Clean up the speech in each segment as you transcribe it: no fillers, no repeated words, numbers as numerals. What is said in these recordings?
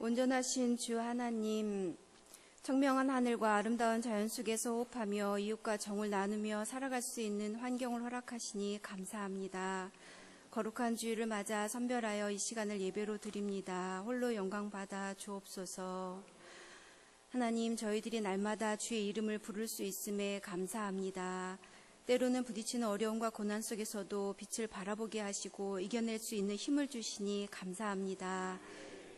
온전하신 주 하나님, 청명한 하늘과 아름다운 자연 속에서 호흡하며 이웃과 정을 나누며 살아갈 수 있는 환경을 허락하시니 감사합니다. 거룩한 주일을 맞아 선별하여 이 시간을 예배로 드립니다. 홀로 영광 받아 주옵소서. 하나님, 저희들이 날마다 주의 이름을 부를 수 있음에 감사합니다. 때로는 부딪히는 어려움과 고난 속에서도 빛을 바라보게 하시고 이겨낼 수 있는 힘을 주시니 감사합니다.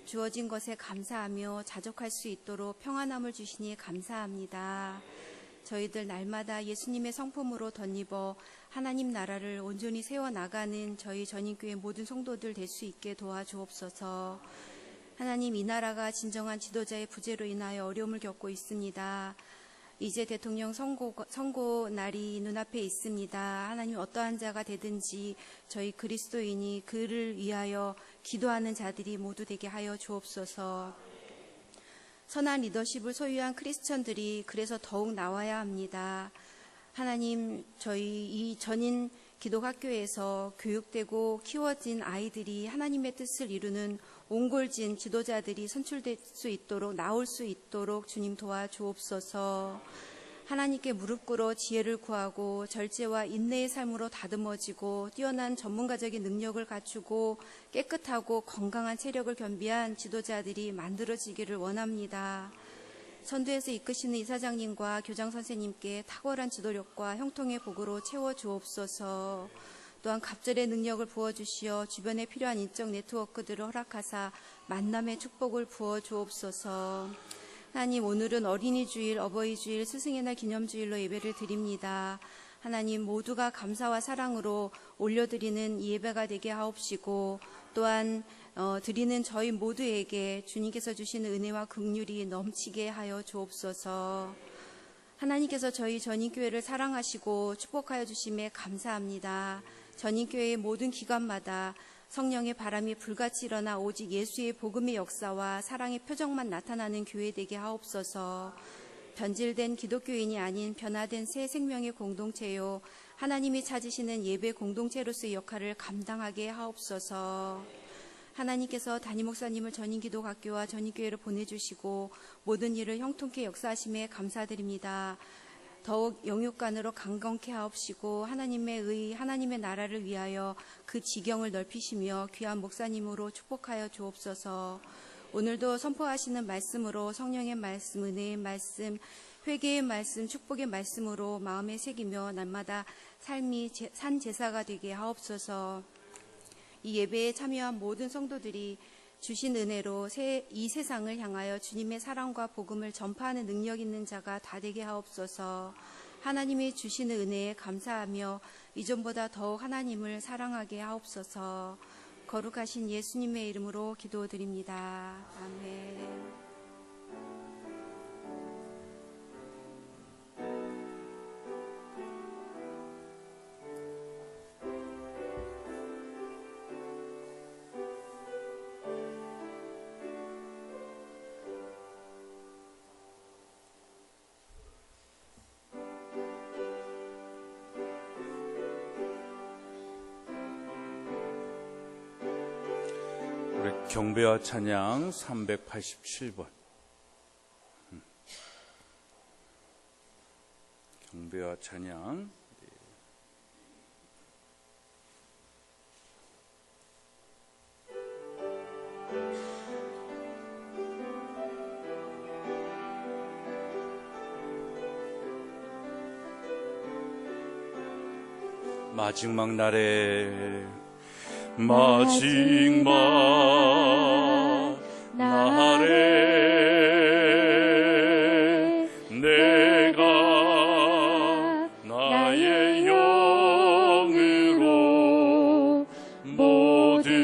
주어진 것에 감사하며 자족할 수 있도록 평안함을 주시니 감사합니다. 저희들 날마다 예수님의 성품으로 덧입어 하나님 나라를 온전히 세워나가는 저희 전인교회 모든 성도들 될 수 있게 도와주옵소서. 하나님, 이 나라가 진정한 지도자의 부재로 인하여 어려움을 겪고 있습니다. 이제 대통령 선고 날이 눈앞에 있습니다. 하나님, 어떠한 자가 되든지 저희 그리스도인이 그를 위하여 기도하는 자들이 모두 되게 하여 주옵소서. 선한 리더십을 소유한 크리스천들이 그래서 더욱 나와야 합니다. 하나님, 저희 이 전인 기독학교에서 교육되고 키워진 아이들이 하나님의 뜻을 이루는 옹골진 지도자들이 선출될 수 있도록, 나올 수 있도록 주님 도와주옵소서. 하나님께 무릎 꿇어 지혜를 구하고 절제와 인내의 삶으로 다듬어지고 뛰어난 전문가적인 능력을 갖추고 깨끗하고 건강한 체력을 겸비한 지도자들이 만들어지기를 원합니다. 선두에서 이끄시는 이사장님과 교장 선생님께 탁월한 지도력과 형통의 복으로 채워주옵소서. 또한 갑절의 능력을 부어주시어 주변에 필요한 인적 네트워크들을 허락하사 만남의 축복을 부어주옵소서. 하나님, 오늘은 어린이 주일, 어버이 주일, 스승의 날 기념주일로 예배를 드립니다. 하나님, 모두가 감사와 사랑으로 올려드리는 이 예배가 되게 하옵시고, 또한 드리는 저희 모두에게 주님께서 주시는 은혜와 긍휼이 넘치게 하여 주옵소서. 하나님께서 저희 전인교회를 사랑하시고 축복하여 주심에 감사합니다. 전인교회의 모든 기관마다 성령의 바람이 불같이 일어나 오직 예수의 복음의 역사와 사랑의 표적만 나타나는 교회 되게 하옵소서. 변질된 기독교인이 아닌 변화된 새 생명의 공동체요, 하나님이 찾으시는 예배 공동체로서의 역할을 감당하게 하옵소서. 하나님께서 담임 목사님을 전인기독학교와 전인교회로 보내주시고 모든 일을 형통케 역사하심에 감사드립니다. 더욱 영육간으로 강건케 하옵시고 하나님의 의, 하나님의 나라를 위하여 그 지경을 넓히시며 귀한 목사님으로 축복하여 주옵소서. 오늘도 선포하시는 말씀으로 성령의 말씀, 은혜의 말씀, 회개의 말씀, 축복의 말씀으로 마음에 새기며 날마다 삶이 산 제사가 되게 하옵소서. 이 예배에 참여한 모든 성도들이 주신 은혜로 이 세상을 향하여 주님의 사랑과 복음을 전파하는 능력 있는 자가 다 되게 하옵소서. 하나님이 주시는 은혜에 감사하며 이전보다 더욱 하나님을 사랑하게 하옵소서. 거룩하신 예수님의 이름으로 기도드립니다. 아멘. 경배와 찬양 387번. 경배와 찬양. 마지막 날에 마지막 날에 내가 나의 영으로 모든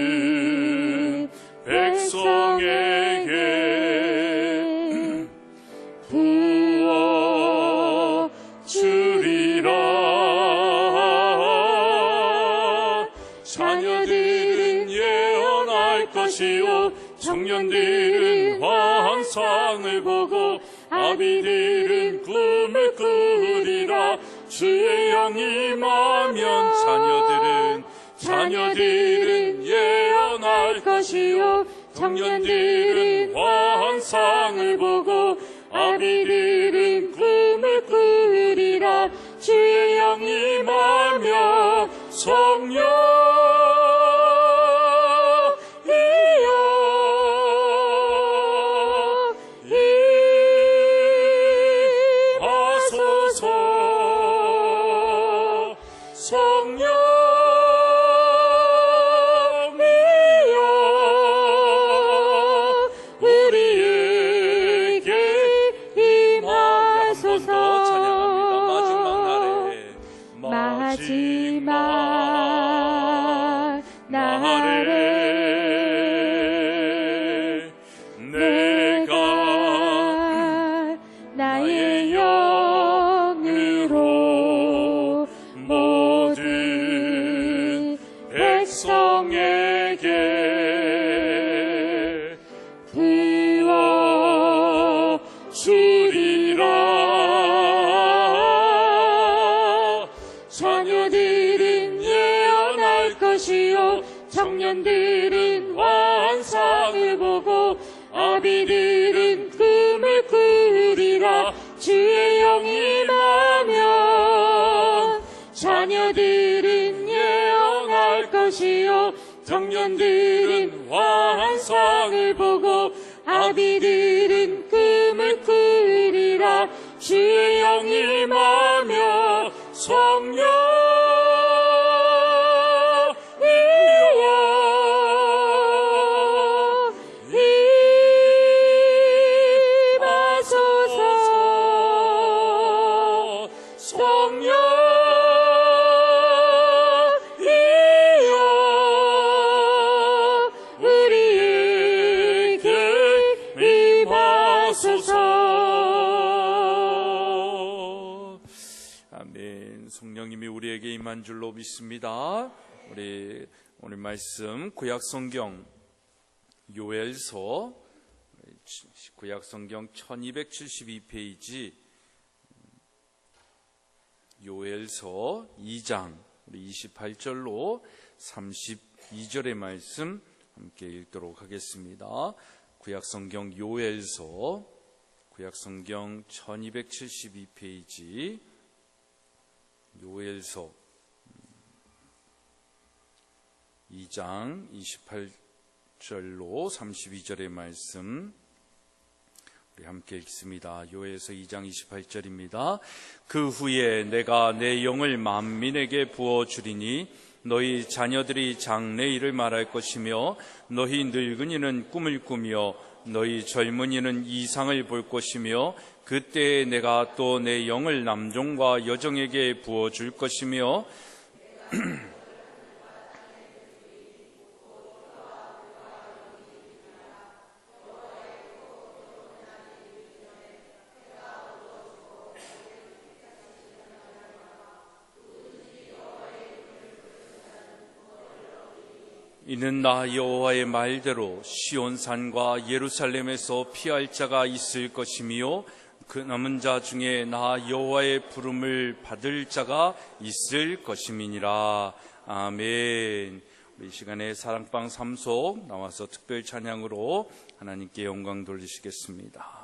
백성에게 부어주리라. 자녀들은 예언할 것이요 청년들은 환상을 보고 아비들은 꿈을 꾸리라. 주의 영이 임하면 자녀들은 예언할 것이요 청년들은 환상을 보고 아비들은 꿈을 꾸리라. 주의 영이 임하며 성령이여 임하소서. 성령이여 우리에게 임하소서. 마지막 날에 내가 나의 영으로 모든 백성에게 부어주리라. 자녀들은 예언할 것이요 청년들은 환상을 보고 아비들은 꿈을 꾸리라. 주의 영이 임하면 자녀들은 예언할 것이요 청년들은 환상을 보고 아비들은 꿈을 꾸리라. 주의 영이 임하며 성령이여 임하소서. 성령이여 우리에게 임하소서. 아멘. 성령님이 우리에게 임한 줄로 믿습니다. 우리 오늘 말씀 구약성경 요엘서 구약성경 1272페이지 요엘서 2장 28절로 32절의 말씀 함께 읽도록 하겠습니다. 구약성경 요엘서 구약성경 1272페이지 요엘서 2장 28절로 32절의 말씀 우리 함께 읽습니다. 요엘서 2장 28절입니다. 그 후에 내가 내 영을 만민에게 부어주리니 너희 자녀들이 장래일을 말할 것이며 너희 늙은이는 꿈을 꾸며 너희 젊은이는 이상을 볼 것이며 그때에 내가 또 내 영을 남종과 여종에게 부어줄 것이며 이는 나 여호와의 말대로 시온산과 예루살렘에서 피할 자가 있을 것이며 그 남은 자 중에 나 여호와의 부름을 받을 자가 있을 것임이니라. 아멘. 우리 이 시간에 사랑방 삼속 나와서 특별 찬양으로 하나님께 영광 돌리시겠습니다.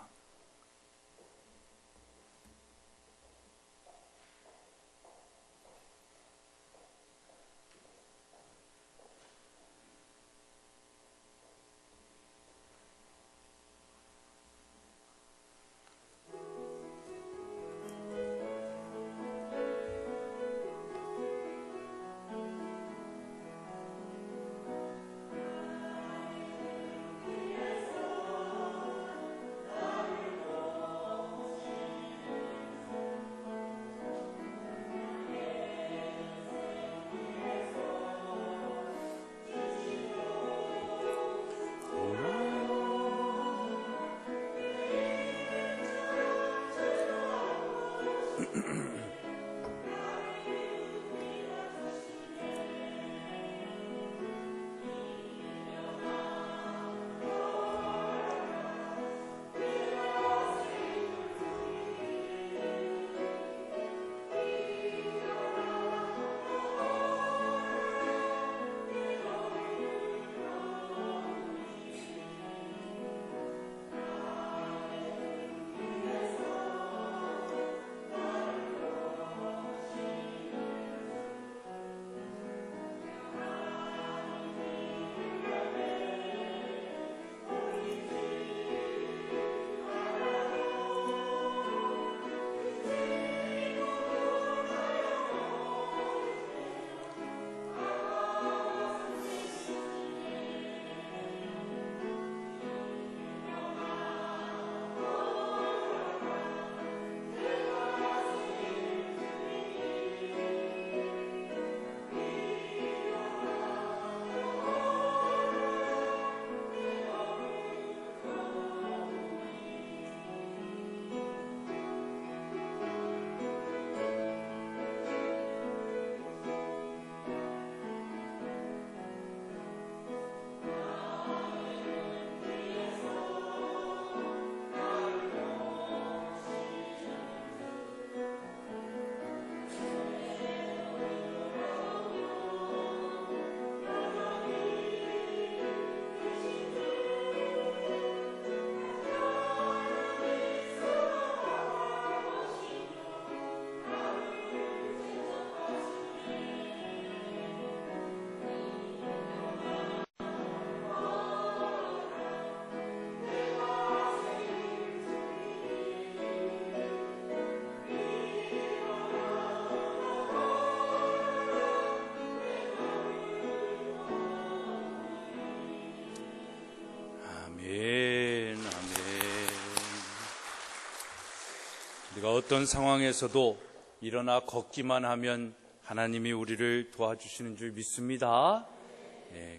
우리가 어떤 상황에서도 일어나 걷기만 하면 하나님이 우리를 도와주시는 줄 믿습니다.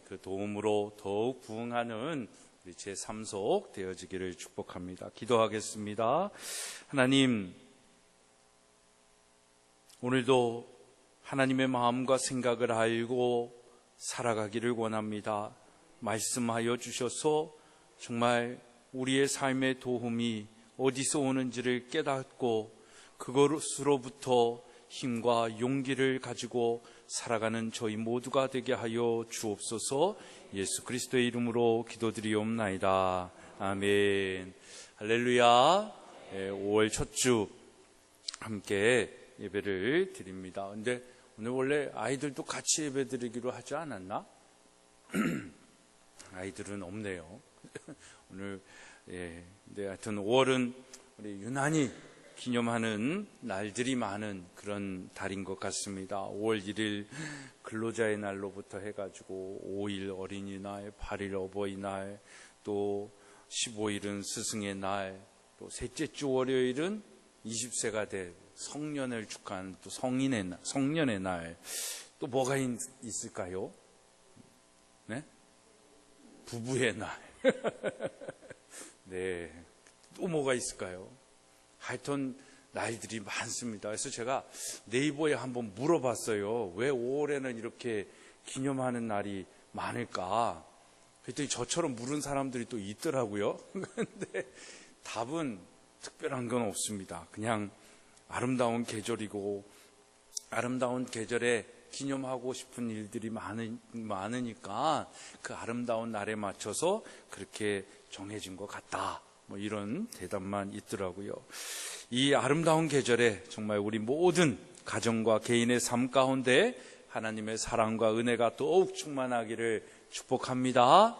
그 도움으로 더욱 부응하는 우리 제 삶속 되어지기를 축복합니다. 기도하겠습니다. 하나님, 오늘도 하나님의 마음과 생각을 알고 살아가기를 원합니다. 말씀하여 주셔서 정말 우리의 삶의 도움이 어디서 오는지를 깨닫고 그것으로부터 힘과 용기를 가지고 살아가는 저희 모두가 되게 하여 주옵소서. 예수 그리스도의 이름으로 기도드리옵나이다. 아멘. 할렐루야. 5월 첫 주 함께 예배를 드립니다. 근데 오늘 원래 아이들도 같이 예배 드리기로 하지 않았나? 아이들은 없네요. 오늘 근데 하여튼 5월은 우리 유난히 기념하는 날들이 많은 그런 달인 것 같습니다. 5월 1일 근로자의 날로부터 해가지고 5일 어린이날, 8일 어버이날, 또 15일은 스승의 날, 또 셋째 주 월요일은 20세가 된 성년을 축하하는 또 성년의 날. 또 뭐가 있을까요? 네? 부부의 날. 네. 또 뭐가 있을까요? 하여튼 날들이 많습니다. 그래서 제가 네이버에 한번 물어봤어요. 왜 5월에는 이렇게 기념하는 날이 많을까? 그랬더니 저처럼 물은 사람들이 또 있더라고요. 근데 답은 특별한 건 없습니다. 그냥 아름다운 계절이고 아름다운 계절에 기념하고 싶은 일들이 많으니까 그 아름다운 날에 맞춰서 그렇게 정해진 것 같다. 뭐 이런 대답만 있더라고요. 이 아름다운 계절에 정말 우리 모든 가정과 개인의 삶 가운데 하나님의 사랑과 은혜가 더욱 충만하기를 축복합니다.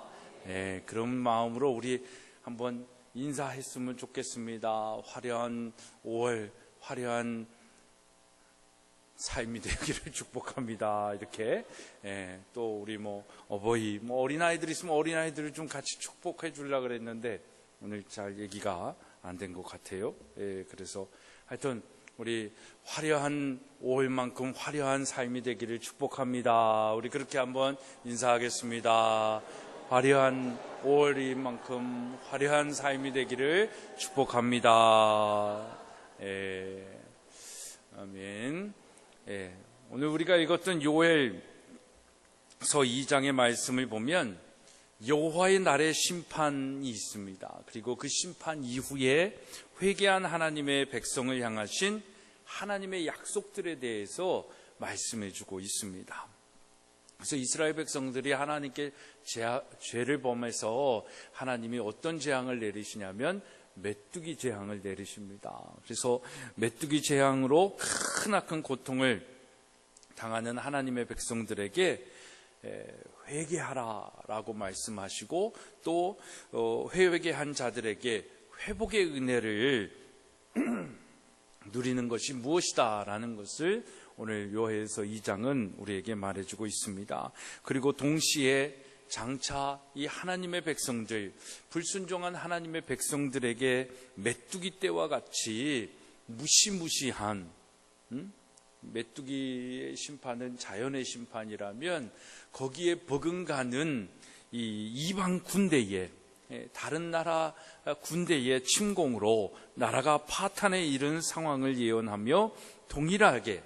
그런 마음으로 우리 한번 인사했으면 좋겠습니다. 화려한 5월, 화려한 삶이 되기를 축복합니다. 이렇게 또 우리 어버이, 어린아이들 있으면 어린아이들을 좀 같이 축복해 주려고 그랬는데 오늘 잘 얘기가 안 된 것 같아요. 그래서 하여튼 우리 화려한 5월만큼 화려한 삶이 되기를 축복합니다. 우리 그렇게 한번 인사하겠습니다. 화려한 5월이만큼 화려한 삶이 되기를 축복합니다. 아멘. 오늘 우리가 읽었던 요엘서 2장의 말씀을 보면 여호와의 날의 심판이 있습니다. 그리고 그 심판 이후에 회개한 하나님의 백성을 향하신 하나님의 약속들에 대해서 말씀해 주고 있습니다. 그래서 이스라엘 백성들이 하나님께 죄를 범해서 하나님이 어떤 재앙을 내리시냐면 메뚜기 재앙을 내리십니다. 그래서 메뚜기 재앙으로 크나큰 고통을 당하는 하나님의 백성들에게 회개하라라고 말씀하시고 또 회개한 자들에게 회복의 은혜를 누리는 것이 무엇이다라는 것을 오늘 요엘서 2장은 우리에게 말해주고 있습니다. 그리고 동시에 장차 이 하나님의 백성들, 불순종한 하나님의 백성들에게 메뚜기 떼와 같이 무시무시한 메뚜기의 심판은 자연의 심판이라면 거기에 버금가는 이 이방 군대의 다른 나라 군대의 침공으로 나라가 파탄에 이른 상황을 예언하며 동일하게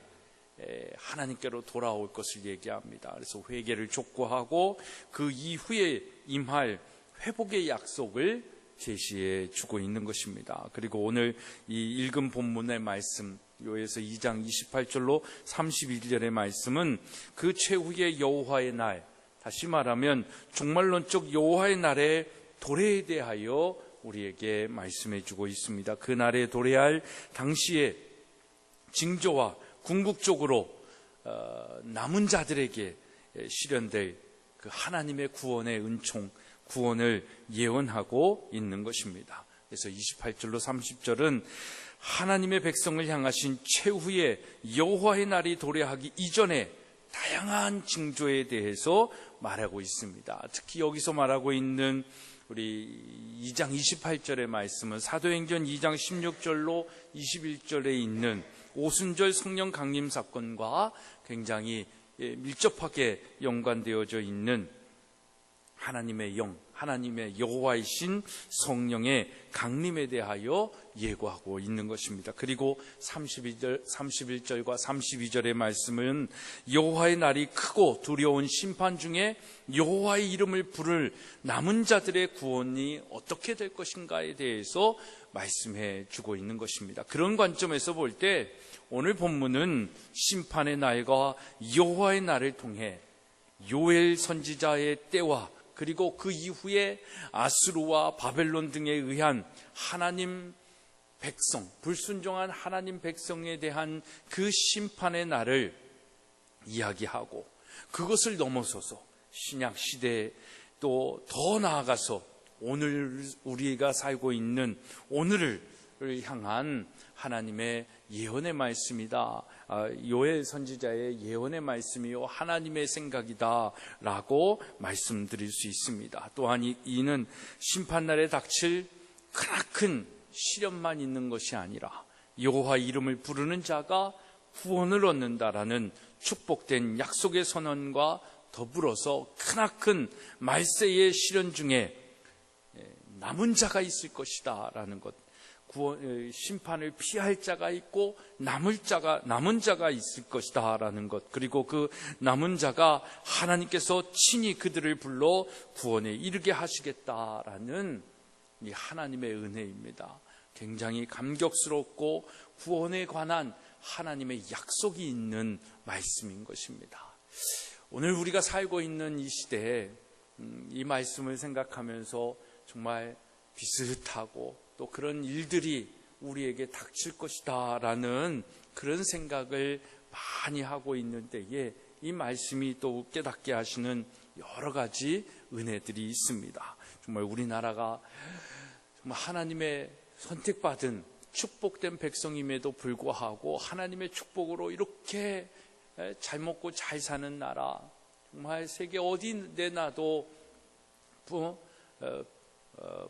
하나님께로 돌아올 것을 얘기합니다. 그래서 회개를 촉구하고 그 이후에 임할 회복의 약속을 제시해 주고 있는 것입니다. 그리고 오늘 이 읽은 본문의 말씀 요엘서 2장 28절로 31절의 말씀은 그 최후의 여호와의 날, 다시 말하면 종말론적 여호와의 날의 도래에 대하여 우리에게 말씀해 주고 있습니다. 그 날에 도래할 당시에 징조와 궁극적으로 남은 자들에게 실현될 그 하나님의 구원의 은총, 구원을 예언하고 있는 것입니다. 그래서 28절로 30절은 하나님의 백성을 향하신 최후의 여호와의 날이 도래하기 이전에 다양한 징조에 대해서 말하고 있습니다. 특히 여기서 말하고 있는 우리 2장 28절의 말씀은 사도행전 2장 16절로 21절에 있는 오순절 성령 강림 사건과 굉장히 밀접하게 연관되어져 있는 하나님의 영, 하나님의 여호와이신 성령의 강림에 대하여 예고하고 있는 것입니다. 그리고 31절과 32절의 말씀은 여호와의 날이 크고 두려운 심판 중에 여호와의 이름을 부를 남은 자들의 구원이 어떻게 될 것인가에 대해서 말씀해 주고 있는 것입니다. 그런 관점에서 볼 때 오늘 본문은 심판의 날과 여호와의 날을 통해 요엘 선지자의 때와 그리고 그 이후에 아수르와 바벨론 등에 의한 하나님 백성, 불순종한 하나님 백성에 대한 그 심판의 날을 이야기하고, 그것을 넘어서서 신약 시대에 또 더 나아가서 오늘 우리가 살고 있는 오늘을 향한 하나님의 예언의 말씀이다. 요엘 선지자의 예언의 말씀이요 하나님의 생각이다 라고 말씀드릴 수 있습니다. 또한 이는 심판날에 닥칠 크나큰 시련만 있는 것이 아니라 여호와 이름을 부르는 자가 구원을 얻는다라는 축복된 약속의 선언과 더불어서 크나큰 말세의 시련 중에 남은 자가 있을 것이다 라는 것, 심판을 피할 자가 있고 남은 자가 있을 것이다 라는 것, 그리고 그 남은 자가 하나님께서 친히 그들을 불러 구원에 이르게 하시겠다라는 이 하나님의 은혜입니다. 굉장히 감격스럽고 구원에 관한 하나님의 약속이 있는 말씀인 것입니다. 오늘 우리가 살고 있는 이 시대에 이 말씀을 생각하면서 정말 비슷하고 또 그런 일들이 우리에게 닥칠 것이다 라는 그런 생각을 많이 하고 있는 때에 이 말씀이 또 깨닫게 하시는 여러 가지 은혜들이 있습니다. 정말 우리나라가 정말 하나님의 선택받은 축복된 백성임에도 불구하고 하나님의 축복으로 이렇게 잘 먹고 잘 사는 나라, 정말 세계 어디 내놔도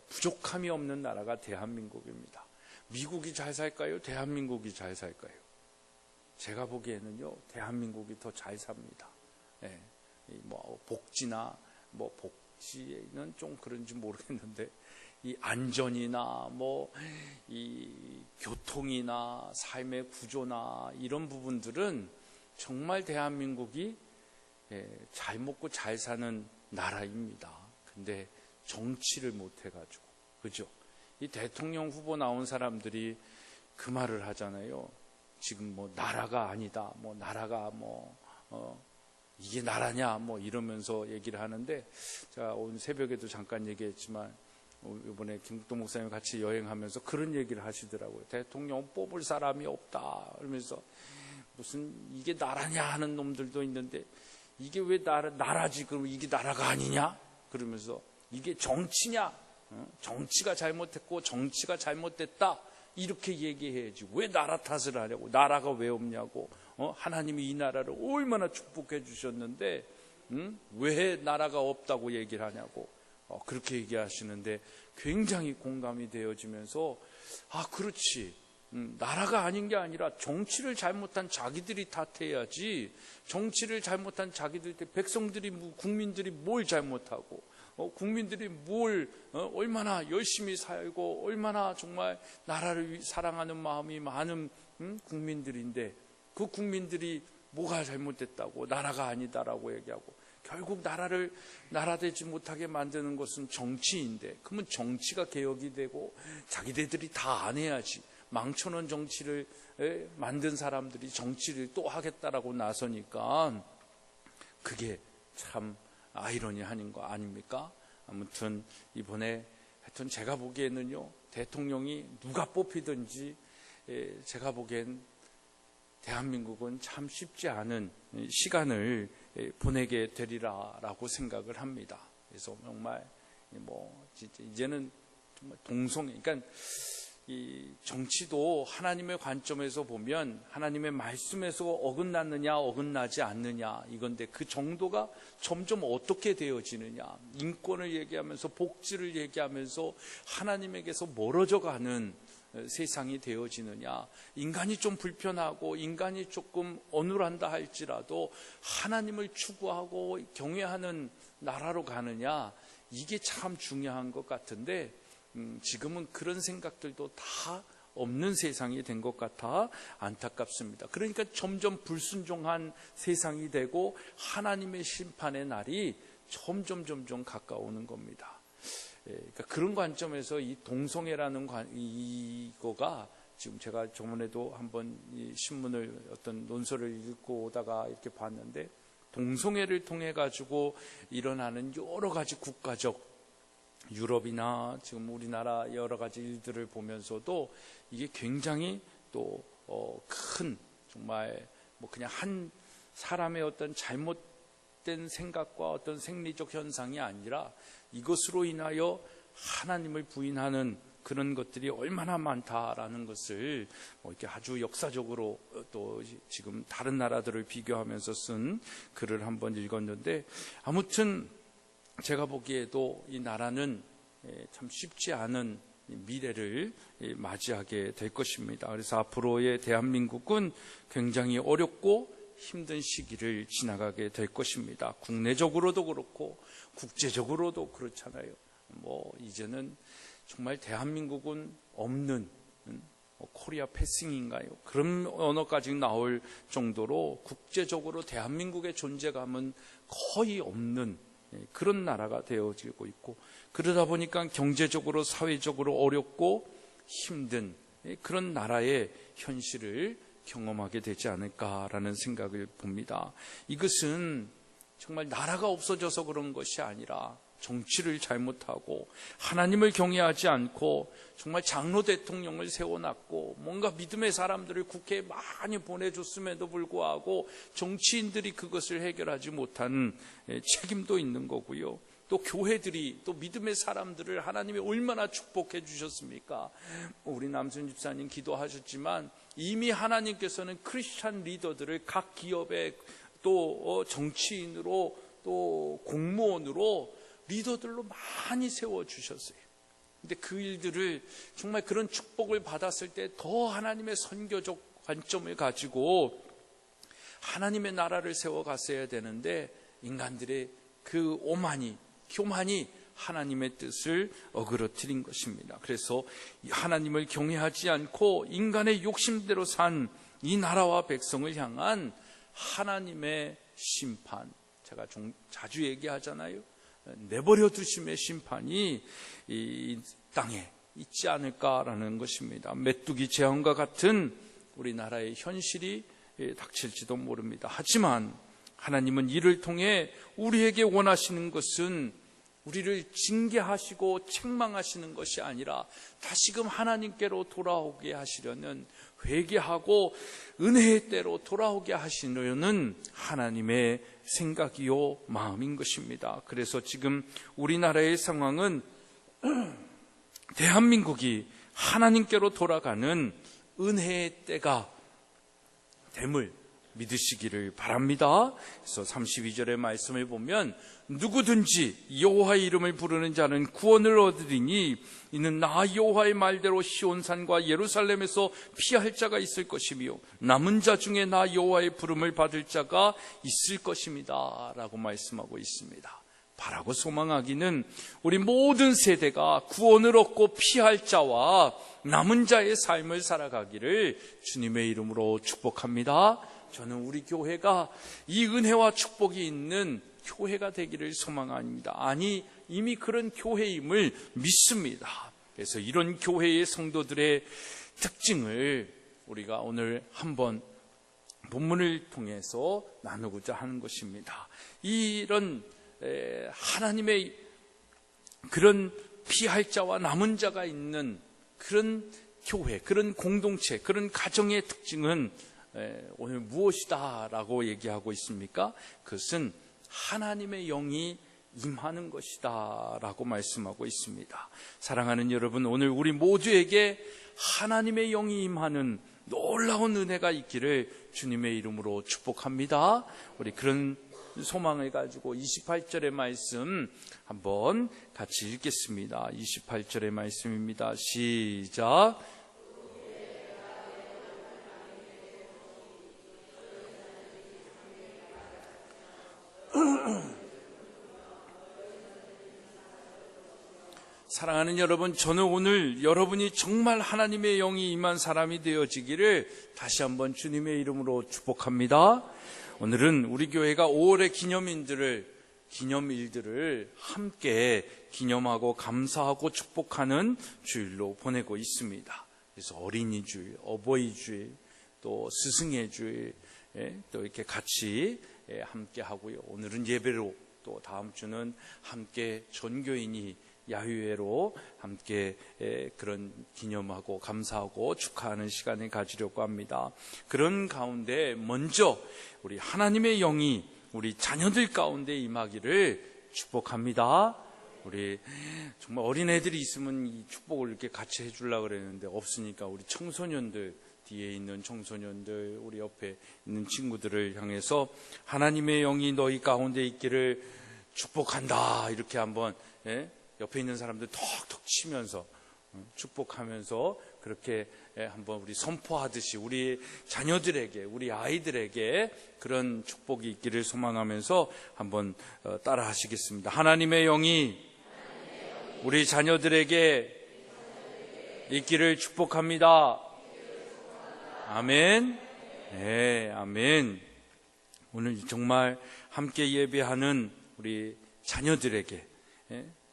부족함이 없는 나라가 대한민국입니다. 미국이 잘 살까요? 대한민국이 잘 살까요? 제가 보기에는요, 대한민국이 더 잘 삽니다. 예, 복지나 복지는 좀 그런지 모르겠는데 이 안전이나 이 교통이나 삶의 구조나 이런 부분들은 정말 대한민국이 잘 먹고 잘 사는 나라입니다. 근데 정치를 못 해가지고, 그죠? 이 대통령 후보 나온 사람들이 그 말을 하잖아요. 지금 나라가 아니다, 나라가 이게 나라냐, 이러면서 얘기를 하는데, 제가 오늘 새벽에도 잠깐 얘기했지만, 이번에 김국동 목사님 같이 여행하면서 그런 얘기를 하시더라고요. 대통령 뽑을 사람이 없다. 그러면서 무슨 이게 나라냐 하는 놈들도 있는데, 이게 왜 나라지? 그럼 이게 나라가 아니냐? 그러면서 이게 정치냐? 정치가 잘못했고 정치가 잘못됐다. 이렇게 얘기해야지. 왜 나라 탓을 하냐고. 나라가 왜 없냐고. 하나님이 이 나라를 얼마나 축복해 주셨는데 왜 나라가 없다고 얘기를 하냐고. 그렇게 얘기하시는데 굉장히 공감이 되어지면서 그렇지. 나라가 아닌 게 아니라 정치를 잘못한 자기들이 탓해야지. 정치를 잘못한 자기들 때 백성들이 국민들이 뭘 잘못하고 국민들이 얼마나 열심히 살고 얼마나 정말 나라를 사랑하는 마음이 많은 국민들인데 그 국민들이 뭐가 잘못됐다고 나라가 아니다라고 얘기하고 결국 나라를 나라되지 못하게 만드는 것은 정치인데 그러면 정치가 개혁이 되고 자기네들이 다 안 해야지. 망쳐놓은 정치를 만든 사람들이 정치를 또 하겠다라고 나서니까 그게 참 아이러니한 거 아닙니까? 아무튼 이번에 하여튼 제가 보기에는요, 대통령이 누가 뽑히든지 제가 보기엔 대한민국은 참 쉽지 않은 시간을 보내게 되리라라고 생각을 합니다. 그래서 정말 진짜 이제는 정말 그러니까 이 정치도 하나님의 관점에서 보면 하나님의 말씀에서 어긋났느냐 어긋나지 않느냐 이건데, 그 정도가 점점 어떻게 되어지느냐, 인권을 얘기하면서 복지를 얘기하면서 하나님에게서 멀어져 가는 세상이 되어지느냐, 인간이 좀 불편하고 인간이 조금 어눌한다 할지라도 하나님을 추구하고 경외하는 나라로 가느냐, 이게 참 중요한 것 같은데 지금은 그런 생각들도 다 없는 세상이 된 것 같아 안타깝습니다. 그러니까 점점 불순종한 세상이 되고 하나님의 심판의 날이 점점 가까우는 겁니다. 그러니까 그런 관점에서 이 동성애라는 이거가, 지금 제가 저번에도 한번 이 신문을 어떤 논설을 읽고 오다가 이렇게 봤는데, 동성애를 통해 가지고 일어나는 여러 가지 국가적, 유럽이나 지금 우리나라 여러 가지 일들을 보면서도 이게 굉장히 또 큰, 정말 뭐 그냥 한 사람의 어떤 잘못된 생각과 어떤 생리적 현상이 아니라 이것으로 인하여 하나님을 부인하는 그런 것들이 얼마나 많다라는 것을 이렇게 아주 역사적으로 또 지금 다른 나라들을 비교하면서 쓴 글을 한번 읽었는데, 아무튼 제가 보기에도 이 나라는 참 쉽지 않은 미래를 맞이하게 될 것입니다. 그래서 앞으로의 대한민국은 굉장히 어렵고 힘든 시기를 지나가게 될 것입니다. 국내적으로도 그렇고 국제적으로도 그렇잖아요. 뭐 이제는 정말 대한민국은 없는 코리아 패싱인가요? 그런 언어까지 나올 정도로 국제적으로 대한민국의 존재감은 거의 없는 그런 나라가 되어지고 있고, 그러다 보니까 경제적으로 사회적으로 어렵고 힘든 그런 나라의 현실을 경험하게 되지 않을까라는 생각을 봅니다. 이것은 정말 나라가 없어져서 그런 것이 아니라 정치를 잘못하고 하나님을 경외하지 않고 정말 장로 대통령을 세워놨고 뭔가 믿음의 사람들을 국회에 많이 보내줬음에도 불구하고 정치인들이 그것을 해결하지 못한 책임도 있는 거고요. 또 교회들이 또 믿음의 사람들을 하나님이 얼마나 축복해 주셨습니까? 우리 남순 집사님 기도하셨지만 이미 하나님께서는 크리스찬 리더들을 각 기업에 또 정치인으로 또 공무원으로 리더들로 많이 세워주셨어요. 근데 그 일들을 정말 그런 축복을 받았을 때 더 하나님의 선교적 관점을 가지고 하나님의 나라를 세워갔어야 되는데, 인간들의 그 교만이 하나님의 뜻을 어그러뜨린 것입니다. 그래서 하나님을 경외하지 않고 인간의 욕심대로 산 이 나라와 백성을 향한 하나님의 심판, 제가 자주 얘기하잖아요. 내버려 두심의 심판이 이 땅에 있지 않을까라는 것입니다. 메뚜기 재앙과 같은 우리나라의 현실이 닥칠지도 모릅니다. 하지만 하나님은 이를 통해 우리에게 원하시는 것은 우리를 징계하시고 책망하시는 것이 아니라 다시금 하나님께로 돌아오게 하시려는, 회개하고 은혜의 때로 돌아오게 하시려는 하나님의 생각이요 마음인 것입니다. 그래서 지금 우리나라의 상황은 대한민국이 하나님께로 돌아가는 은혜의 때가 됨을 믿으시기를 바랍니다. 그래서 32절의 말씀을 보면 누구든지 여호와의 이름을 부르는 자는 구원을 얻으리니 이는 나 여호와의 말대로 시온산과 예루살렘에서 피할 자가 있을 것이며 남은 자 중에 나 여호와의 부름을 받을 자가 있을 것입니다 라고 말씀하고 있습니다. 바라고 소망하기는 우리 모든 세대가 구원을 얻고 피할 자와 남은 자의 삶을 살아가기를 주님의 이름으로 축복합니다. 저는 우리 교회가 이 은혜와 축복이 있는 교회가 되기를 소망합니다. 아니, 이미 그런 교회임을 믿습니다. 그래서 이런 교회의 성도들의 특징을 우리가 오늘 한번 본문을 통해서 나누고자 하는 것입니다. 이런 하나님의 그런 피할 자와 남은 자가 있는 그런 교회, 그런 공동체, 그런 가정의 특징은 오늘 무엇이다 라고 얘기하고 있습니까? 그것은 하나님의 영이 임하는 것이다 라고 말씀하고 있습니다. 사랑하는 여러분, 오늘 우리 모두에게 하나님의 영이 임하는 놀라운 은혜가 있기를 주님의 이름으로 축복합니다. 우리 그런 소망을 가지고 28절의 말씀 한번 같이 읽겠습니다. 28절의 말씀입니다. 시작. 사랑하는 여러분, 저는 오늘 여러분이 정말 하나님의 영이 임한 사람이 되어지기를 다시 한번 주님의 이름으로 축복합니다. 오늘은 우리 교회가 5월의 기념일들을 함께 기념하고 감사하고 축복하는 주일로 보내고 있습니다. 그래서 어린이 주일, 어버이 주일, 또 스승의 주일, 또 이렇게 같이 함께 하고요. 오늘은 예배로, 또 다음 주는 함께 전교인이 야유회로 함께 그런 기념하고 감사하고 축하하는 시간을 가지려고 합니다. 그런 가운데 먼저 우리 하나님의 영이 우리 자녀들 가운데 임하기를 축복합니다. 우리 정말 어린애들이 있으면 이 축복을 이렇게 같이 해주려고 그랬는데 없으니까 우리 청소년들, 뒤에 있는 청소년들, 우리 옆에 있는 친구들을 향해서 하나님의 영이 너희 가운데 있기를 축복한다, 이렇게 한번 옆에 있는 사람들 톡톡 치면서 축복하면서 그렇게 한번 우리 선포하듯이 우리 자녀들에게, 우리 아이들에게 그런 축복이 있기를 소망하면서 한번 따라 하시겠습니다. 하나님의 영이 우리 자녀들에게 있기를 축복합니다. 아멘. 네, 아멘. 오늘 정말 함께 예배하는 우리 자녀들에게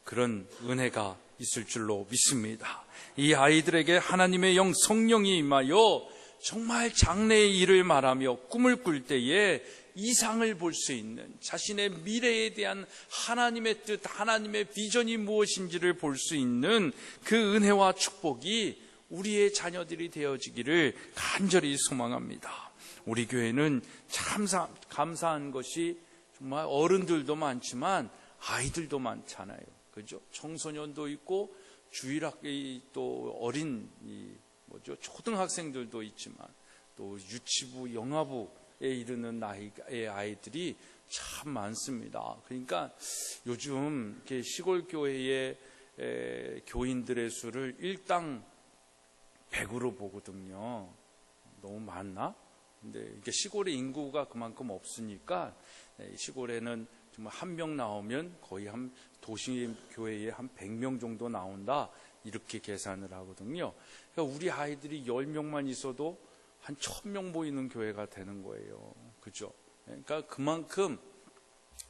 그런 은혜가 있을 줄로 믿습니다. 이 아이들에게 하나님의 영, 성령이 임하여 정말 장래의 일을 말하며 꿈을 꿀 때에 이상을 볼 수 있는, 자신의 미래에 대한 하나님의 뜻, 하나님의 비전이 무엇인지를 볼 수 있는 그 은혜와 축복이 우리의 자녀들이 되어지기를 간절히 소망합니다. 우리 교회는 참 감사한 것이 정말 어른들도 많지만 아이들도 많잖아요. 그죠? 청소년도 있고 주일학교 또 어린 초등학생들도 있지만 또 유치부, 영아부에 이르는 나이의 아이들이 참 많습니다. 그러니까 요즘 이렇게 시골 교회의 교인들의 수를 일당 100으로 보거든요. 너무 많나? 근데 이게 시골의 인구가 그만큼 없으니까 시골에는 정말 한 명 나오면 거의 한 도시 교회에 한 100명 정도 나온다, 이렇게 계산을 하거든요. 그러니까 우리 아이들이 10명만 있어도 한 1000명 모이는 교회가 되는 거예요. 그죠? 그러니까 그만큼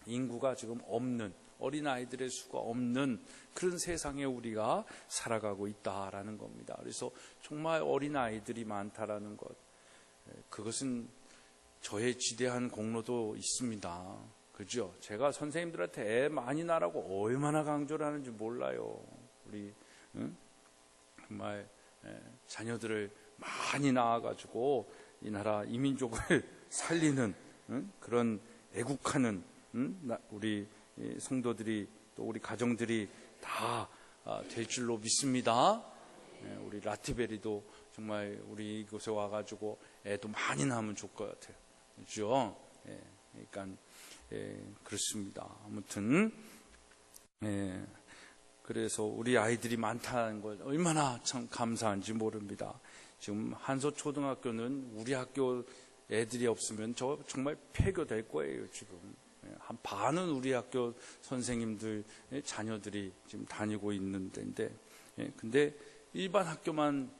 인구가 지금 없는, 어린 아이들의 수가 없는 그런 세상에 우리가 살아가고 있다라는 겁니다. 그래서 정말 어린 아이들이 많다라는 것, 그것은 저의 지대한 공로도 있습니다. 그죠? 제가 선생님들한테 애 많이 낳으라고 얼마나 강조를 하는지 몰라요. 우리 정말 자녀들을 많이 낳아가지고 이 나라 이 민족을 살리는 그런 애국하는 우리 성도들이, 또 우리 가정들이 다 될 줄로 믿습니다. 우리 라티베리도 정말 우리 이곳에 와가지고 애도 많이 낳으면 좋을 것 같아요. 그죠? 그러니까 그렇습니다. 아무튼 그래서 우리 아이들이 많다는 걸 얼마나 참 감사한지 모릅니다. 지금 한서초등학교는 우리 학교 애들이 없으면 저 정말 폐교될 거예요. 지금 한 반은 우리 학교 선생님들 자녀들이 지금 다니고 있는 데인데, 근데 일반 학교만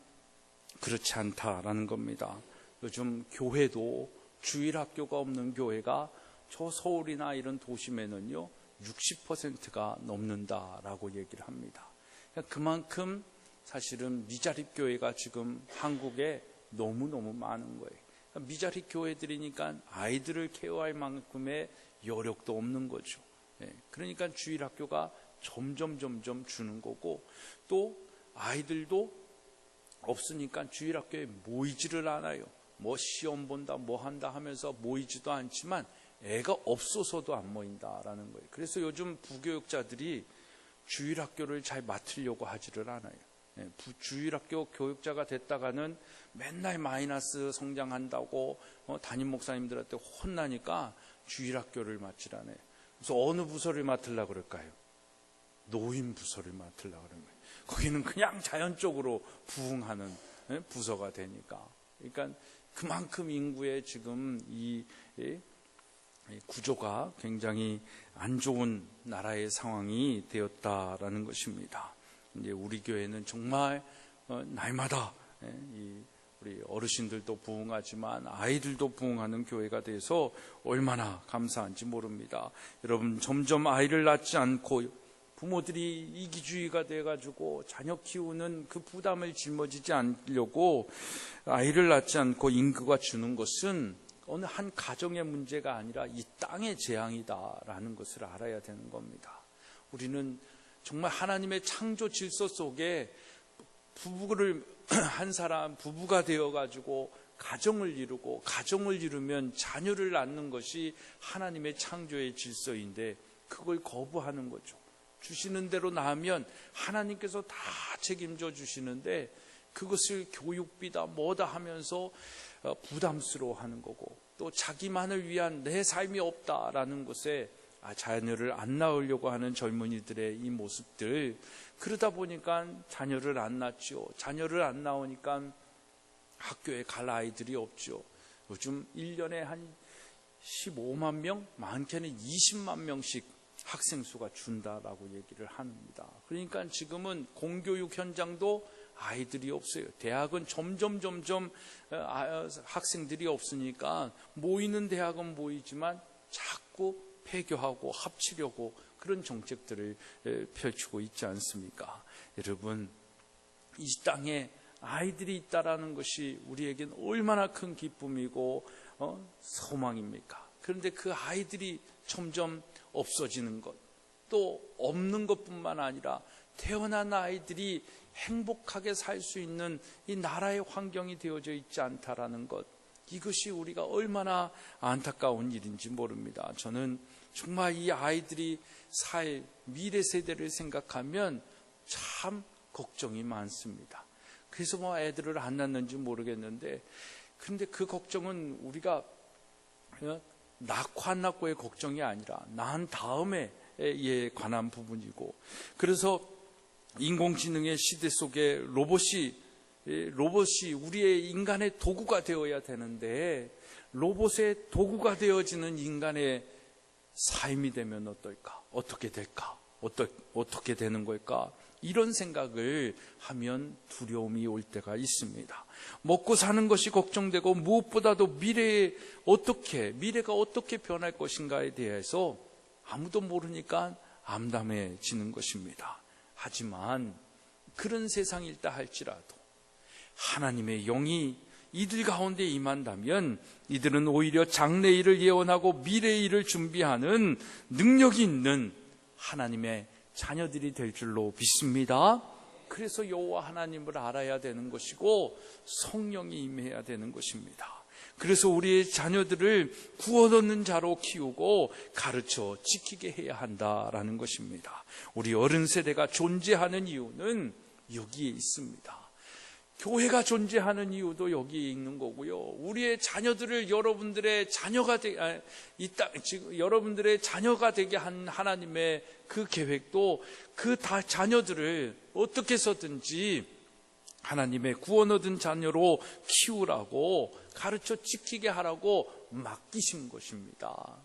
그렇지 않다라는 겁니다. 요즘 교회도 주일 학교가 없는 교회가 저 서울이나 이런 도심에는요 60%가 넘는다라고 얘기를 합니다. 그만큼 사실은 미자립 교회가 지금 한국에 너무너무 많은 거예요. 미자립 교회들이니까 아이들을 케어할 만큼의 여력도 없는 거죠. 그러니까 주일 학교가 점점 주는 거고, 또 아이들도 없으니까 주일 학교에 모이지를 않아요. 뭐 시험 본다 뭐 한다 하면서 모이지도 않지만 애가 없어서도 안 모인다라는 거예요. 그래서 요즘 부교육자들이 주일학교를 잘 맡으려고 하지를 않아요. 주일학교 교육자가 됐다가는 맨날 마이너스 성장한다고 담임 목사님들한테 혼나니까 주일학교를 맡으라네요. 그래서 어느 부서를 맡으려고 그럴까요? 노인 부서를 맡으려고 그런 거예요. 거기는 그냥 자연적으로 부흥하는 부서가 되니까. 그러니까 그만큼 인구의 지금 이 구조가 굉장히 안 좋은 나라의 상황이 되었다라는 것입니다. 이제 우리 교회는 정말 날마다 우리 어르신들도 부흥하지만 아이들도 부흥하는 교회가 돼서 얼마나 감사한지 모릅니다. 여러분, 점점 아이를 낳지 않고 부모들이 이기주의가 돼가지고 자녀 키우는 그 부담을 짊어지지 않으려고 아이를 낳지 않고 인구가 주는 것은 어느 한 가정의 문제가 아니라 이 땅의 재앙이다라는 것을 알아야 되는 겁니다. 우리는 정말 하나님의 창조 질서 속에 부부를 한 사람 부부가 되어가지고 가정을 이루고 가정을 이루면 자녀를 낳는 것이 하나님의 창조의 질서인데 그걸 거부하는 거죠. 주시는 대로 낳으면 하나님께서 다 책임져 주시는데 그것을 교육비다 뭐다 하면서 부담스러워하는 거고 또 자기만을 위한 내 삶이 없다라는 것에 자녀를 안 낳으려고 하는 젊은이들의 이 모습들, 그러다 보니까 자녀를 안 낳죠. 자녀를 안 낳으니까 학교에 갈 아이들이 없죠. 요즘 1년에 한 15만 명, 많게는 20만 명씩 학생 수가 준다라고 얘기를 합니다. 그러니까 지금은 공교육 현장도 아이들이 없어요. 대학은 점점 학생들이 없으니까 모이는 대학은 모이지만 자꾸 폐교하고 합치려고 그런 정책들을 펼치고 있지 않습니까? 여러분, 이 땅에 아이들이 있다라는 것이 우리에겐 얼마나 큰 기쁨이고 소망입니까? 그런데 그 아이들이 점점 없어지는 것, 또 없는 것뿐만 아니라 태어난 아이들이 행복하게 살 수 있는 이 나라의 환경이 되어져 있지 않다라는 것, 이것이 우리가 얼마나 안타까운 일인지 모릅니다. 저는 정말 이 아이들이 살 미래 세대를 생각하면 참 걱정이 많습니다. 그래서 뭐 애들을 안 낳는지 모르겠는데, 근데 그 걱정은 우리가 낳고 안 낳고의 걱정이 아니라 낳은 다음에 관한 부분이고, 그래서 인공지능의 시대 속에 로봇이 우리의 인간의 도구가 되어야 되는데 로봇의 도구가 되어지는 인간의 삶이 되면 어떨까? 어떻게 될까? 어떻게 되는 걸까? 이런 생각을 하면 두려움이 올 때가 있습니다. 먹고 사는 것이 걱정되고 무엇보다도 미래가 어떻게 변할 것인가에 대해서 아무도 모르니까 암담해지는 것입니다. 하지만 그런 세상일다 할지라도 하나님의 영이 이들 가운데 임한다면 이들은 오히려 장래일을 예언하고 미래일을 준비하는 능력이 있는 하나님의 자녀들이 될 줄로 믿습니다. 그래서 여호와 하나님을 알아야 되는 것이고 성령이 임해야 되는 것입니다. 그래서 우리의 자녀들을 구원 얻는 자로 키우고 가르쳐 지키게 해야 한다라는 것입니다. 우리 어른 세대가 존재하는 이유는 여기에 있습니다. 교회가 존재하는 이유도 여기에 있는 거고요. 우리의 자녀들을 여러분들의 자녀가 여러분들의 자녀가 되게 한 하나님의 그 계획도 그 자녀들을 어떻게 해서든지 하나님의 구원 얻은 자녀로 키우라고 가르쳐 지키게 하라고 맡기신 것입니다.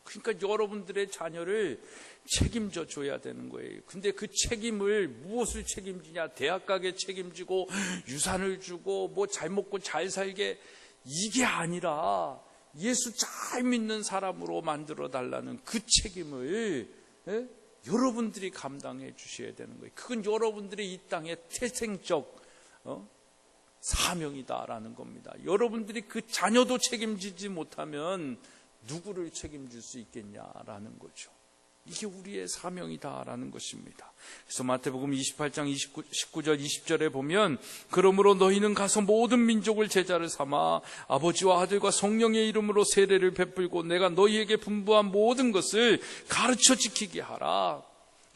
그러니까 여러분들의 자녀를 책임져 줘야 되는 거예요. 근데 그 책임을 무엇을 책임지냐? 대학 가게 책임지고 유산을 주고 뭐 잘 먹고 잘 살게, 이게 아니라 예수 잘 믿는 사람으로 만들어 달라는 그 책임을 여러분들이 감당해 주셔야 되는 거예요. 그건 여러분들의 이 땅의 태생적 사명이다라는 겁니다. 여러분들이 그 자녀도 책임지지 못하면 누구를 책임질 수 있겠냐라는 거죠. 이게 우리의 사명이다라는 것입니다. 그래서 마태복음 28장 19절 20절에 보면 그러므로 너희는 가서 모든 민족을 제자를 삼아 아버지와 아들과 성령의 이름으로 세례를 베풀고 내가 너희에게 분부한 모든 것을 가르쳐 지키게 하라.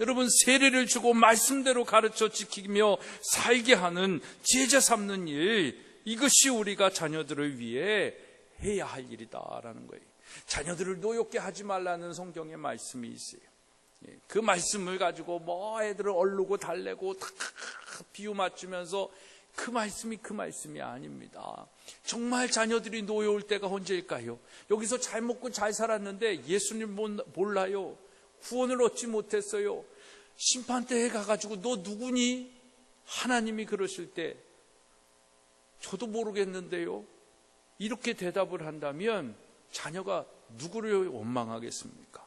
여러분, 세례를 주고 말씀대로 가르쳐 지키며 살게 하는 제자 삼는 일, 이것이 우리가 자녀들을 위해 해야 할 일이다라는 거예요. 자녀들을 노엽게 하지 말라는 성경의 말씀이 있어요. 그 말씀을 가지고 뭐 애들을 얼르고 달래고 비유 맞추면서 그 말씀이 아닙니다. 정말 자녀들이 노여울 때가 언제일까요? 여기서 잘 먹고 잘 살았는데 예수님 몰라요. 구원을 얻지 못했어요. 심판대에 가가지고 너 누구니? 하나님이 그러실 때 저도 모르겠는데요. 이렇게 대답을 한다면 자녀가 누구를 원망하겠습니까?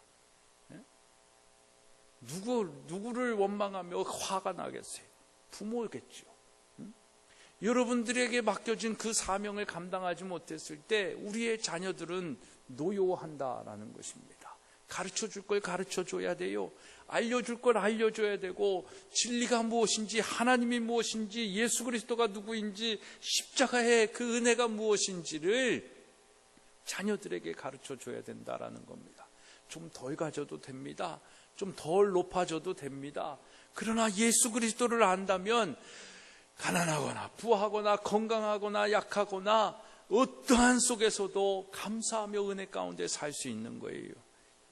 누구를 원망하며 화가 나겠어요? 부모겠죠. 여러분들에게 맡겨진 그 사명을 감당하지 못했을 때 우리의 자녀들은 노여워한다라는 것입니다. 가르쳐줄 걸 가르쳐줘야 돼요. 알려줄 걸 알려줘야 되고, 진리가 무엇인지, 하나님이 무엇인지, 예수 그리스도가 누구인지, 십자가의 그 은혜가 무엇인지를 자녀들에게 가르쳐줘야 된다라는 겁니다. 좀 덜 가져도 됩니다. 좀 덜 높아져도 됩니다. 그러나 예수 그리스도를 안다면 가난하거나 부하거나 건강하거나 약하거나 어떠한 속에서도 감사하며 은혜 가운데 살 수 있는 거예요.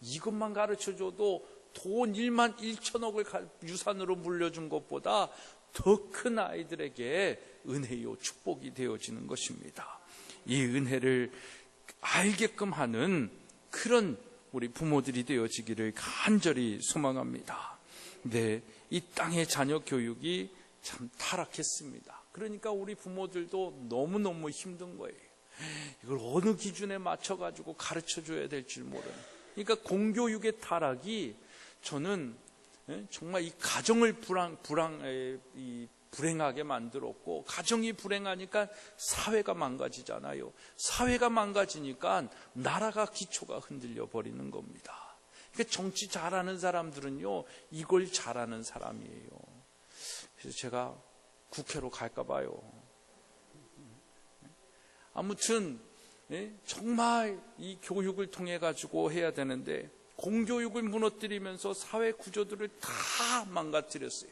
이것만 가르쳐줘도 돈 1만 1천억을 유산으로 물려준 것보다 더 큰 아이들에게 은혜요 축복이 되어지는 것입니다. 이 은혜를 알게끔 하는 그런 우리 부모들이 되어지기를 간절히 소망합니다. 네, 이 땅의 자녀 교육이 참 타락했습니다. 그러니까 우리 부모들도 너무너무 힘든 거예요. 이걸 어느 기준에 맞춰가지고 가르쳐줘야 될 줄 모르는. 그러니까 공교육의 타락이 저는 정말 이 가정을 불행하게 만들었고, 가정이 불행하니까 사회가 망가지잖아요. 사회가 망가지니까 나라가 기초가 흔들려 버리는 겁니다. 그러니까 정치 잘하는 사람들은요, 이걸 잘하는 사람이에요. 그래서 제가 국회로 갈까 봐요. 아무튼 정말 이 교육을 통해 가지고 해야 되는데 공교육을 무너뜨리면서 사회 구조들을 다 망가뜨렸어요.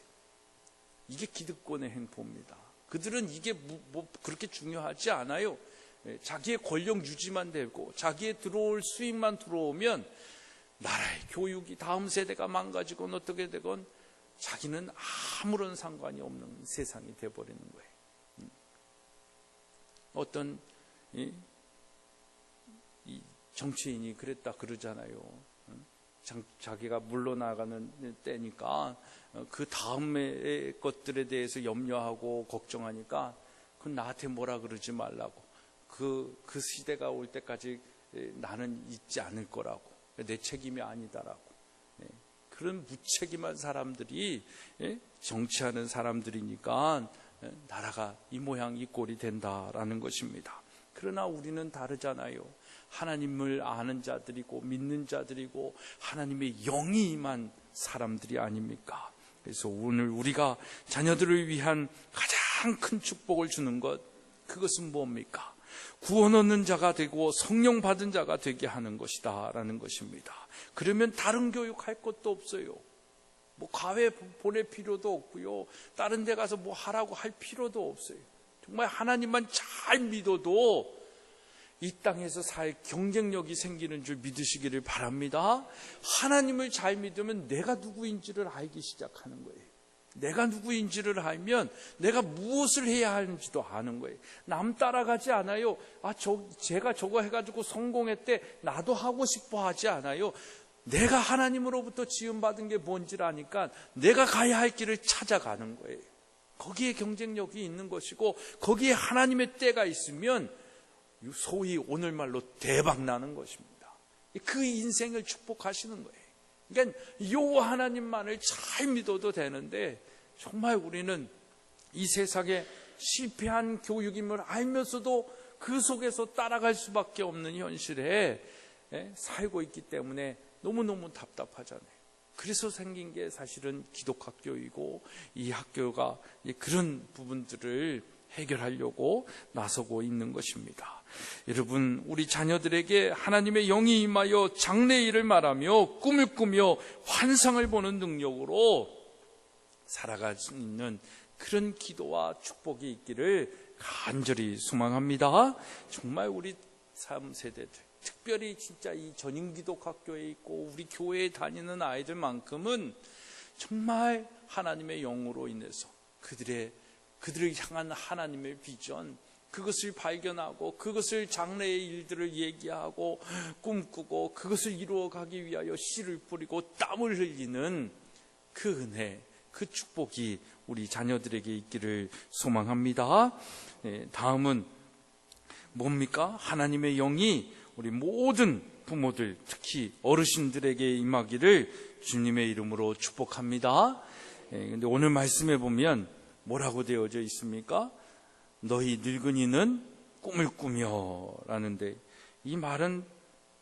이게 기득권의 행포입니다. 그들은 이게 그렇게 중요하지 않아요. 자기의 권력 유지만 되고 자기의 들어올 수익만 들어오면 나라의 교육이 다음 세대가 망가지건 어떻게 되건 자기는 아무런 상관이 없는 세상이 돼버리는 거예요. 어떤 이 정치인이 그랬다 그러잖아요. 자기가 물러나가는 때니까 그 다음의 것들에 대해서 염려하고 걱정하니까 그건 나한테 뭐라 그러지 말라고, 그 시대가 올 때까지 나는 있지 않을 거라고, 내 책임이 아니다라고. 그런 무책임한 사람들이 정치하는 사람들이니까 나라가 이 모양 이 꼴이 된다라는 것입니다. 그러나 우리는 다르잖아요. 하나님을 아는 자들이고 믿는 자들이고 하나님의 영이 임한 사람들이 아닙니까? 그래서 오늘 우리가 자녀들을 위한 가장 큰 축복을 주는 것, 그것은 뭡니까? 구원 얻는 자가 되고 성령 받은 자가 되게 하는 것이다 라는 것입니다. 그러면 다른 교육할 것도 없어요. 뭐 과외 보낼 필요도 없고요, 다른 데 가서 뭐 하라고 할 필요도 없어요. 정말 하나님만 잘 믿어도 이 땅에서 살 경쟁력이 생기는 줄 믿으시기를 바랍니다. 하나님을 잘 믿으면 내가 누구인지를 알기 시작하는 거예요. 내가 누구인지를 알면 내가 무엇을 해야 하는지도 아는 거예요. 남 따라가지 않아요. 제가 저거 해가지고 성공했대, 나도 하고 싶어 하지 않아요. 내가 하나님으로부터 지음받은 게 뭔지를 아니까 내가 가야 할 길을 찾아가는 거예요. 거기에 경쟁력이 있는 것이고, 거기에 하나님의 때가 있으면 소위 오늘말로 대박 나는 것입니다. 그 인생을 축복하시는 거예요. 그러니까 여호와 하나님만을 잘 믿어도 되는데, 정말 우리는 이 세상에 실패한 교육임을 알면서도 그 속에서 따라갈 수밖에 없는 현실에 살고 있기 때문에 너무너무 답답하잖아요. 그래서 생긴 게 사실은 기독학교이고, 이 학교가 그런 부분들을 해결하려고 나서고 있는 것입니다. 여러분, 우리 자녀들에게 하나님의 영이 임하여 장래일을 말하며 꿈을 꾸며 환상을 보는 능력으로 살아갈 수 있는 그런 기도와 축복이 있기를 간절히 소망합니다. 정말 우리 3세대들, 특별히 진짜 이 전인기독학교에 있고 우리 교회에 다니는 아이들만큼은 정말 하나님의 영으로 인해서 그들을 향한 하나님의 비전, 그것을 발견하고 그것을 장래의 일들을 얘기하고 꿈꾸고 그것을 이루어가기 위하여 씨를 뿌리고 땀을 흘리는 그 은혜, 그 축복이 우리 자녀들에게 있기를 소망합니다. 다음은 뭡니까? 하나님의 영이 우리 모든 부모들, 특히 어르신들에게 임하기를 주님의 이름으로 축복합니다. 근데 오늘 말씀에 보면 뭐라고 되어져 있습니까? 너희 늙은이는 꿈을 꾸며 라는데, 이 말은,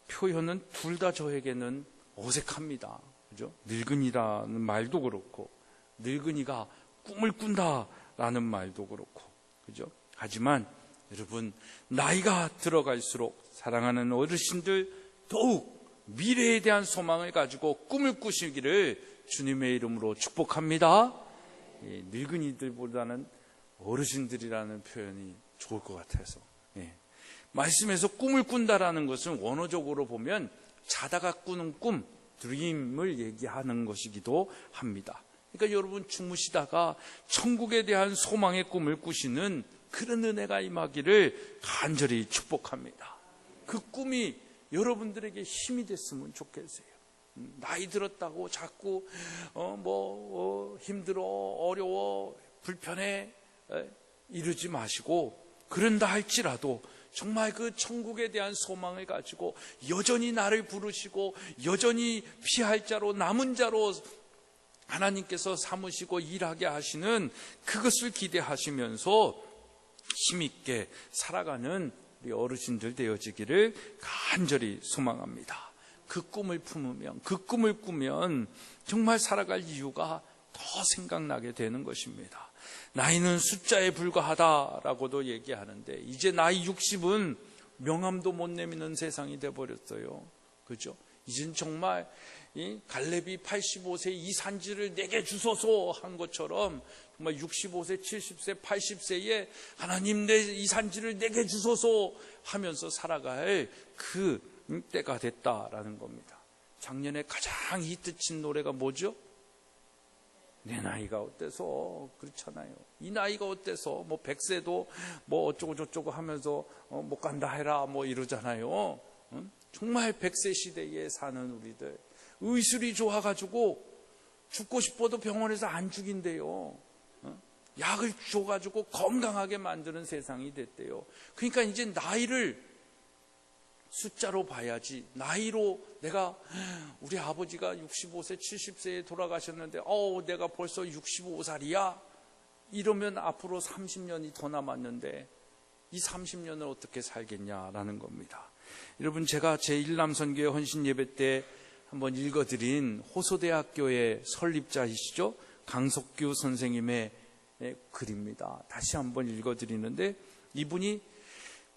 표현은 둘 다 저에게는 어색합니다. 그죠? 늙은이라는 말도 그렇고, 늙은이가 꿈을 꾼다라는 말도 그렇고, 그죠? 하지만 여러분, 나이가 들어갈수록 사랑하는 어르신들 더욱 미래에 대한 소망을 가지고 꿈을 꾸시기를 주님의 이름으로 축복합니다. 늙은이들보다는 어르신들이라는 표현이 좋을 것 같아서. 말씀에서 꿈을 꾼다라는 것은 원어적으로 보면 자다가 꾸는 꿈, 드림을 얘기하는 것이기도 합니다. 그러니까 여러분, 주무시다가 천국에 대한 소망의 꿈을 꾸시는 그런 은혜가 임하기를 간절히 축복합니다. 그 꿈이 여러분들에게 힘이 됐으면 좋겠어요. 나이 들었다고 자꾸 힘들어, 어려워, 불편해 이러지 마시고, 그런다 할지라도 정말 그 천국에 대한 소망을 가지고 여전히 나를 부르시고 여전히 피할 자로, 남은 자로 하나님께서 삼으시고 일하게 하시는 그것을 기대하시면서 힘있게 살아가는 우리 어르신들 되어지기를 간절히 소망합니다. 그 꿈을 품으면, 그 꿈을 꾸면 정말 살아갈 이유가 더 생각나게 되는 것입니다. 나이는 숫자에 불과하다라고도 얘기하는데, 이제 나이 60은 명함도 못 내미는 세상이 돼버렸어요. 그죠? 이젠 정말 이 갈렙이 85세 이 산지를 내게 주소서 한 것처럼 정말 65세, 70세, 80세에 하나님 내 이 산지를 내게 주소서 하면서 살아갈 그 때가 됐다라는 겁니다. 작년에 가장 히트친 노래가 뭐죠? 내 나이가 어때서, 그렇잖아요. 이 나이가 어때서, 100세도 어쩌고 저쩌고 하면서 못 간다 해라 이러잖아요. 정말 100세 시대에 사는 우리들, 의술이 좋아가지고 죽고 싶어도 병원에서 안 죽인대요. 약을 줘가지고 건강하게 만드는 세상이 됐대요. 그러니까 이제 나이를 숫자로 봐야지, 나이로 내가, 우리 아버지가 65세, 70세에 돌아가셨는데 내가 벌써 65살이야? 이러면 앞으로 30년이 더 남았는데 이 30년을 어떻게 살겠냐라는 겁니다. 여러분, 제가 제1남선교회 헌신예배 때 한번 읽어드린 호소대학교의 설립자이시죠? 강석규 선생님의 글입니다. 다시 한번 읽어드리는데, 이분이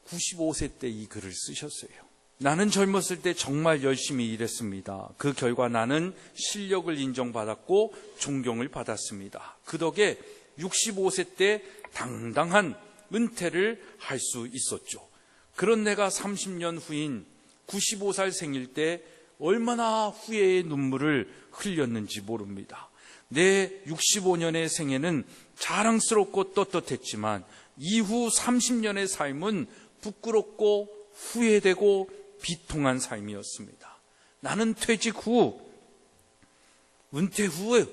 95세 때 이 글을 쓰셨어요. 나는 젊었을 때 정말 열심히 일했습니다. 그 결과 나는 실력을 인정받았고 존경을 받았습니다. 그 덕에 65세 때 당당한 은퇴를 할 수 있었죠. 그런 내가 30년 후인 95살 생일 때 얼마나 후회의 눈물을 흘렸는지 모릅니다. 내 65년의 생애는 자랑스럽고 떳떳했지만 이후 30년의 삶은 부끄럽고 후회되고 비통한 삶이었습니다. 나는 퇴직 후, 은퇴 후에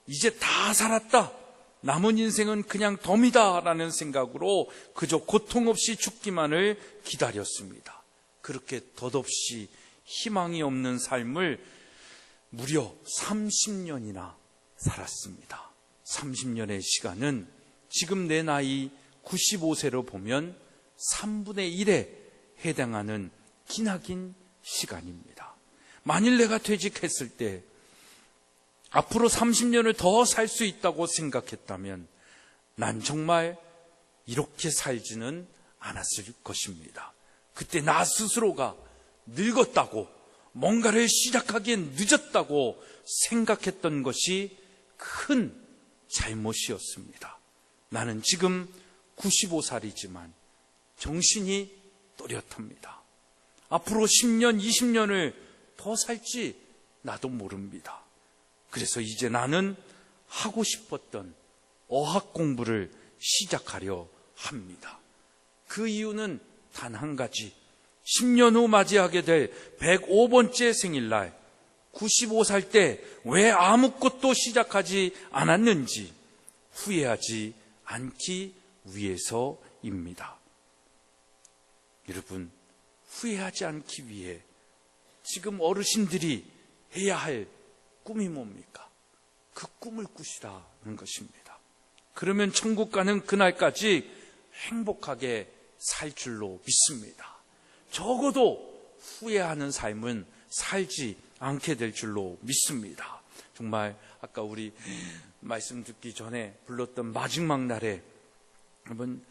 이제 다 살았다, 남은 인생은 그냥 덤이다라는 생각으로 그저 고통 없이 죽기만을 기다렸습니다. 그렇게 덧없이 희망이 없는 삶을 무려 30년이나 살았습니다. 30년의 시간은 지금 내 나이 95세로 보면 3분의 1에 해당하는 기나긴 시간입니다. 만일 내가 퇴직했을 때 앞으로 30년을 더 살 수 있다고 생각했다면 난 정말 이렇게 살지는 않았을 것입니다. 그때 나 스스로가 늙었다고, 뭔가를 시작하기엔 늦었다고 생각했던 것이 큰 잘못이었습니다. 나는 지금 95살이지만 정신이 또렷합니다. 앞으로 10년, 20년을 더 살지 나도 모릅니다. 그래서 이제 나는 하고 싶었던 어학 공부를 시작하려 합니다. 그 이유는 단 한 가지, 10년 후 맞이하게 될 105번째 생일날 95살 때 왜 아무것도 시작하지 않았는지 후회하지 않기 위해서입니다. 여러분, 후회하지 않기 위해 지금 어르신들이 해야 할 꿈이 뭡니까? 그 꿈을 꾸시라는 것입니다. 그러면 천국 가는 그날까지 행복하게 살 줄로 믿습니다. 적어도 후회하는 삶은 살지 않게 될 줄로 믿습니다. 정말 아까 우리 말씀 듣기 전에 불렀던 마지막 날에 여러분,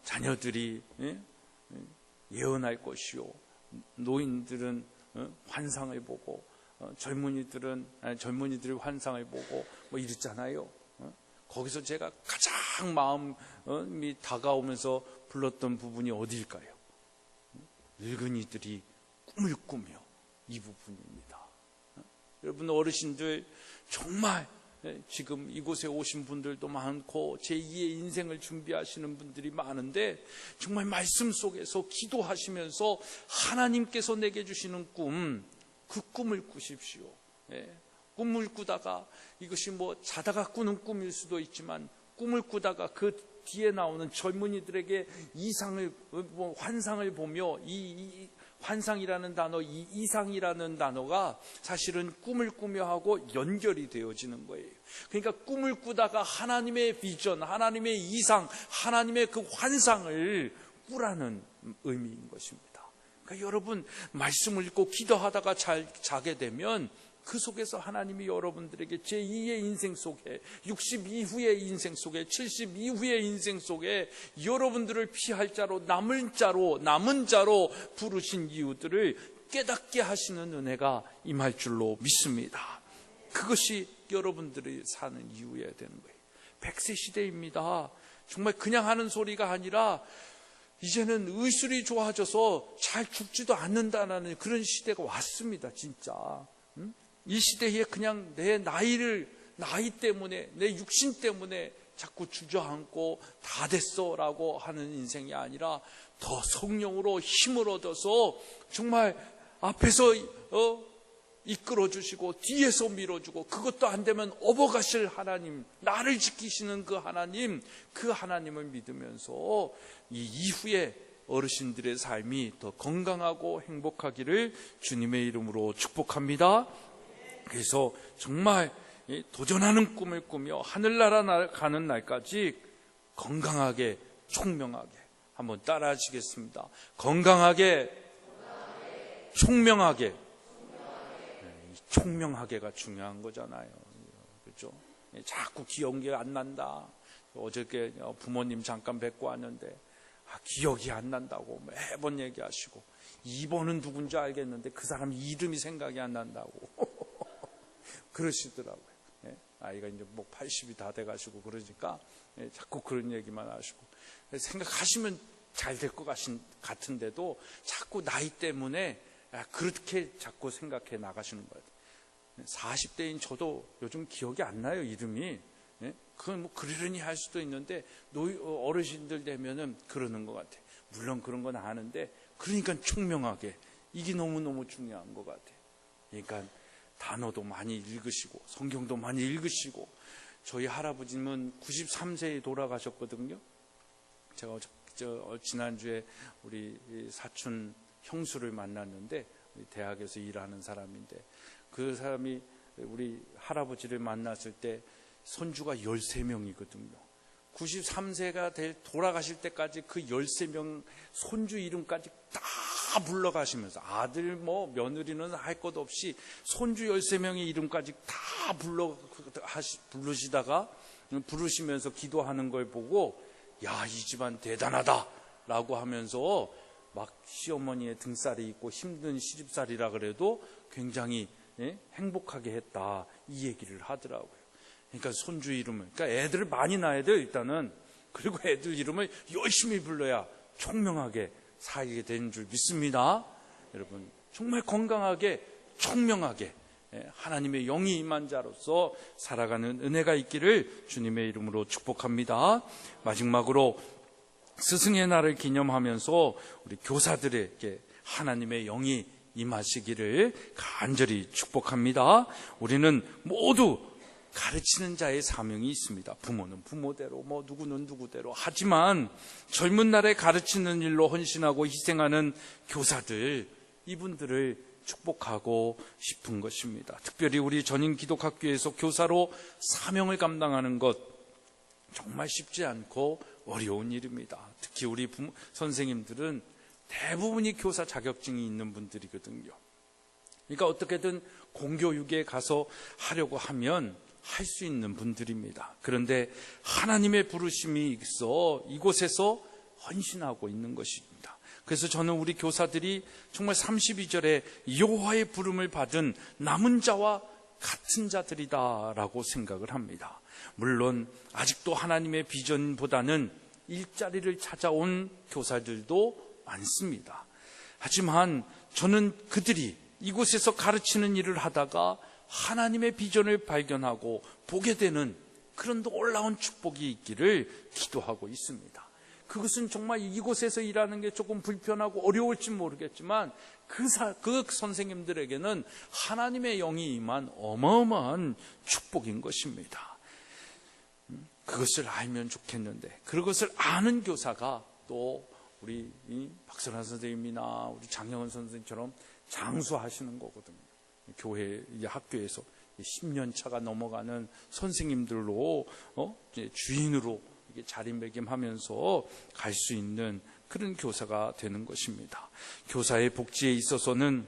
자녀들이 예언할 것이요, 노인들은 환상을 보고, 젊은이들이 환상을 보고 뭐 이랬잖아요. 거기서 제가 가장 마음이 다가오면서 불렀던 부분이 어디일까요? 늙은이들이 꿈을 꾸며, 이 부분입니다. 여러분, 어르신들 정말 지금 이곳에 오신 분들도 많고 제2의 인생을 준비하시는 분들이 많은데 정말 말씀 속에서 기도하시면서 하나님께서 내게 주시는 꿈, 그 꿈을 꾸십시오. 꿈을 꾸다가 이것이 뭐 자다가 꾸는 꿈일 수도 있지만 꿈을 꾸다가 그 뒤에 나오는 젊은이들에게 환상을 보며 이 환상이라는 단어, 이 이상이라는 단어가 사실은 꿈을 꾸며 하고 연결이 되어지는 거예요. 그러니까 꿈을 꾸다가 하나님의 비전, 하나님의 이상, 하나님의 그 환상을 꾸라는 의미인 것입니다. 그러니까 여러분, 말씀을 읽고 기도하다가 잘 자게 되면 그 속에서 하나님이 여러분들에게 제2의 인생 속에, 60 이후의 인생 속에, 70 이후의 인생 속에 여러분들을 피할 자로, 남은 자로 부르신 이유들을 깨닫게 하시는 은혜가 임할 줄로 믿습니다. 그것이 여러분들이 사는 이유여야 되는 거예요. 100세 시대입니다. 정말 그냥 하는 소리가 아니라 이제는 의술이 좋아져서 잘 죽지도 않는다는 그런 시대가 왔습니다. 진짜. 이 시대에 그냥 내 나이 때문에, 내 육신 때문에 자꾸 주저앉고 다 됐어라고 하는 인생이 아니라 더 성령으로 힘을 얻어서 정말 앞에서 이끌어주시고 뒤에서 밀어주고, 그것도 안 되면 업어가실 하나님, 나를 지키시는 그 하나님을 믿으면서 이 이후에 어르신들의 삶이 더 건강하고 행복하기를 주님의 이름으로 축복합니다. 그래서 정말 도전하는 꿈을 꾸며 하늘나라 가는 날까지 건강하게, 총명하게 한번 따라 하시겠습니다. 건강하게, 총명하게. 총명하게가 중요한 거잖아요. 그렇죠? 자꾸 기억이 안 난다. 어저께 부모님 잠깐 뵙고 왔는데 기억이 안 난다고 매번 얘기하시고, 2번은 누군지 알겠는데 그 사람 이름이 생각이 안 난다고 그러시더라고요. 아이가 이제 뭐 80이 다 돼가시고 그러니까 자꾸 그런 얘기만 하시고, 생각하시면 잘 될 것 같은데도 자꾸 나이 때문에 그렇게 자꾸 생각해 나가시는 거예요. 40대인 저도 요즘 기억이 안 나요, 이름이. 그건 뭐 그러려니 할 수도 있는데 어르신들 되면은 그러는 것 같아요. 물론 그런 건 아는데, 그러니까 총명하게, 이게 너무너무 중요한 것 같아요. 그러니까 단어도 많이 읽으시고 성경도 많이 읽으시고. 저희 할아버지는 93세에 돌아가셨거든요. 제가 지난주에 우리 사촌 형수를 만났는데, 대학에서 일하는 사람인데, 그 사람이 우리 할아버지를 만났을 때 손주가 13명이거든요. 93세가 돌아가실 때까지 그 13명 손주 이름까지 다 다 불러가시면서 아들 뭐 며느리는 할 것 없이 손주 13명의 이름까지 다 부르시다가 부르시면서 기도하는 걸 보고 야, 이 집안 대단하다 라고 하면서 막 시어머니의 등살이 있고 힘든 시집살이라 그래도 굉장히 행복하게 했다, 이 얘기를 하더라고요. 그러니까 손주 이름을, 그러니까 애들을 많이 낳아야 돼요, 일단은. 그리고 애들 이름을 열심히 불러야 총명하게 살게 되는 줄 믿습니다. 여러분, 정말 건강하게 총명하게 하나님의 영이 임한 자로서 살아가는 은혜가 있기를 주님의 이름으로 축복합니다. 마지막으로 스승의 날을 기념하면서 우리 교사들에게 하나님의 영이 임하시기를 간절히 축복합니다. 우리는 모두 가르치는 자의 사명이 있습니다. 부모는 부모대로, 누구는 누구대로. 하지만 젊은 날에 가르치는 일로 헌신하고 희생하는 교사들, 이분들을 축복하고 싶은 것입니다. 특별히 우리 전인 기독학교에서 교사로 사명을 감당하는 것 정말 쉽지 않고 어려운 일입니다. 특히 우리 선생님들은 대부분이 교사 자격증이 있는 분들이거든요. 그러니까 어떻게든 공교육에 가서 하려고 하면 할 수 있는 분들입니다. 그런데 하나님의 부르심이 있어 이곳에서 헌신하고 있는 것입니다. 그래서 저는 우리 교사들이 정말 32절에 여호와의 부름을 받은 남은 자와 같은 자들이다라고 생각을 합니다. 물론 아직도 하나님의 비전보다는 일자리를 찾아온 교사들도 많습니다. 하지만 저는 그들이 이곳에서 가르치는 일을 하다가 하나님의 비전을 발견하고 보게 되는 그런 놀라운 축복이 있기를 기도하고 있습니다. 그것은 정말 이곳에서 일하는 게 조금 불편하고 어려울지 모르겠지만 그 선생님들에게는 하나님의 영이 임한 어마어마한 축복인 것입니다. 그것을 알면 좋겠는데 그것을 아는 교사가 또 우리 박선환 선생님이나 우리 장영은 선생님처럼 장수하시는 거거든요. 교회, 학교에서 10년 차가 넘어가는 선생님들로 이제 주인으로 자리매김하면서 갈 수 있는 그런 교사가 되는 것입니다. 교사의 복지에 있어서는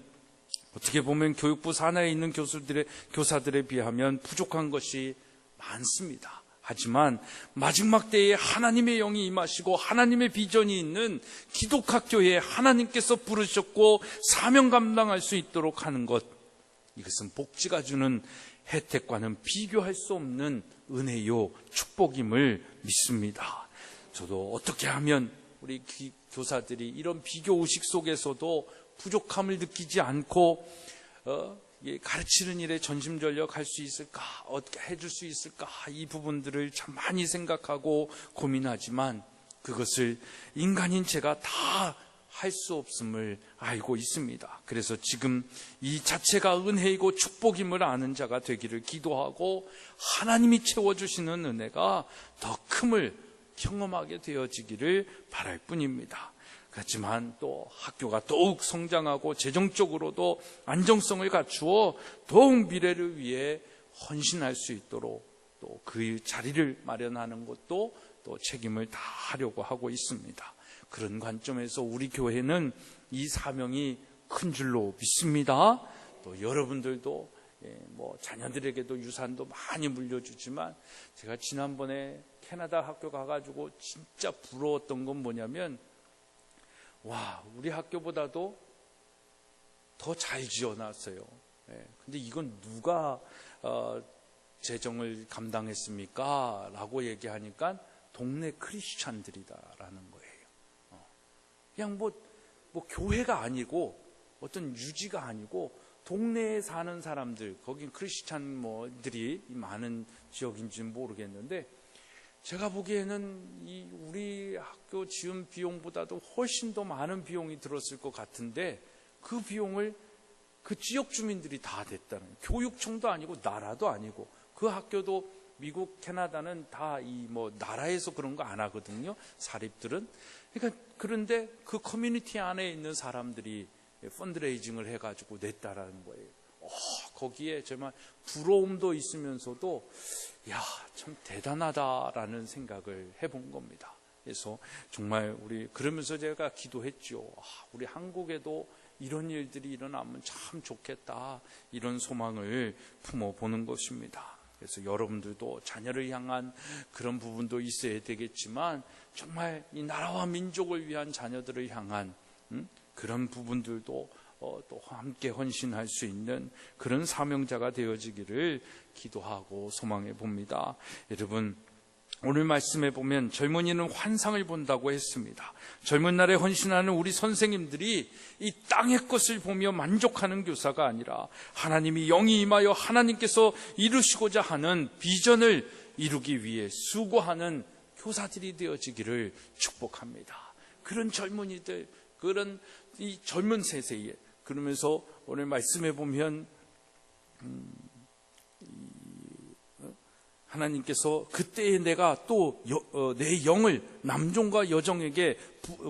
어떻게 보면 교육부 산하에 있는 교사들에 비하면 부족한 것이 많습니다. 하지만 마지막 때에 하나님의 영이 임하시고 하나님의 비전이 있는 기독학교에 하나님께서 부르셨고 사명 감당할 수 있도록 하는 것, 이것은 복지가 주는 혜택과는 비교할 수 없는 은혜요 축복임을 믿습니다. 저도 어떻게 하면 우리 교사들이 이런 비교의식 속에서도 부족함을 느끼지 않고 가르치는 일에 전심전력할 수 있을까, 어떻게 해줄 수 있을까, 이 부분들을 참 많이 생각하고 고민하지만 그것을 인간인 제가 다 할 수 없음을 알고 있습니다. 그래서 지금 이 자체가 은혜이고 축복임을 아는 자가 되기를 기도하고 하나님이 채워주시는 은혜가 더 큼을 경험하게 되어지기를 바랄 뿐입니다. 그렇지만 또 학교가 더욱 성장하고 재정적으로도 안정성을 갖추어 더욱 미래를 위해 헌신할 수 있도록 또 그 자리를 마련하는 것도 또 책임을 다하려고 하고 있습니다. 그런 관점에서 우리 교회는 이 사명이 큰 줄로 믿습니다. 또 여러분들도 자녀들에게도 유산도 많이 물려주지만 제가 지난번에 캐나다 학교 가가지고 진짜 부러웠던 건 뭐냐면 우리 학교보다도 더 잘 지어놨어요. 근데 이건 누가 재정을 감당했습니까? 라고 얘기하니까 동네 크리스찬들이다라는 거예요. 그냥 교회가 아니고 어떤 유지가 아니고 동네에 사는 사람들, 거긴 크리스찬들이 많은 지역인지는 모르겠는데 제가 보기에는 우리 학교 지은 비용보다도 훨씬 더 많은 비용이 들었을 것 같은데 그 비용을 그 지역 주민들이 다 냈다는 거예요. 교육청도 아니고 나라도 아니고 그 학교도 미국, 캐나다는 다 나라에서 그런 거 안 하거든요. 사립들은. 그러니까 그런데 그 커뮤니티 안에 있는 사람들이 펀드레이징을 해가지고 냈다라는 거예요. 거기에 정말 부러움도 있으면서도 참 대단하다라는 생각을 해본 겁니다. 해서 정말 우리 그러면서 제가 기도했죠. 우리 한국에도 이런 일들이 일어나면 참 좋겠다, 이런 소망을 품어보는 것입니다. 그래서 여러분들도 자녀를 향한 그런 부분도 있어야 되겠지만 정말 이 나라와 민족을 위한 자녀들을 향한 그런 부분들도 또 함께 헌신할 수 있는 그런 사명자가 되어지기를 기도하고 소망해 봅니다. 여러분, 오늘 말씀에 보면 젊은이는 환상을 본다고 했습니다. 젊은 날에 헌신하는 우리 선생님들이 이 땅의 것을 보며 만족하는 교사가 아니라 하나님이 영이 임하여 하나님께서 이루시고자 하는 비전을 이루기 위해 수고하는 교사들이 되어지기를 축복합니다. 그런 젊은이들, 그런 이 젊은 세대에, 그러면서 오늘 말씀에 보면 하나님께서 그때에 내가 또 내 영을 남종과 여종에게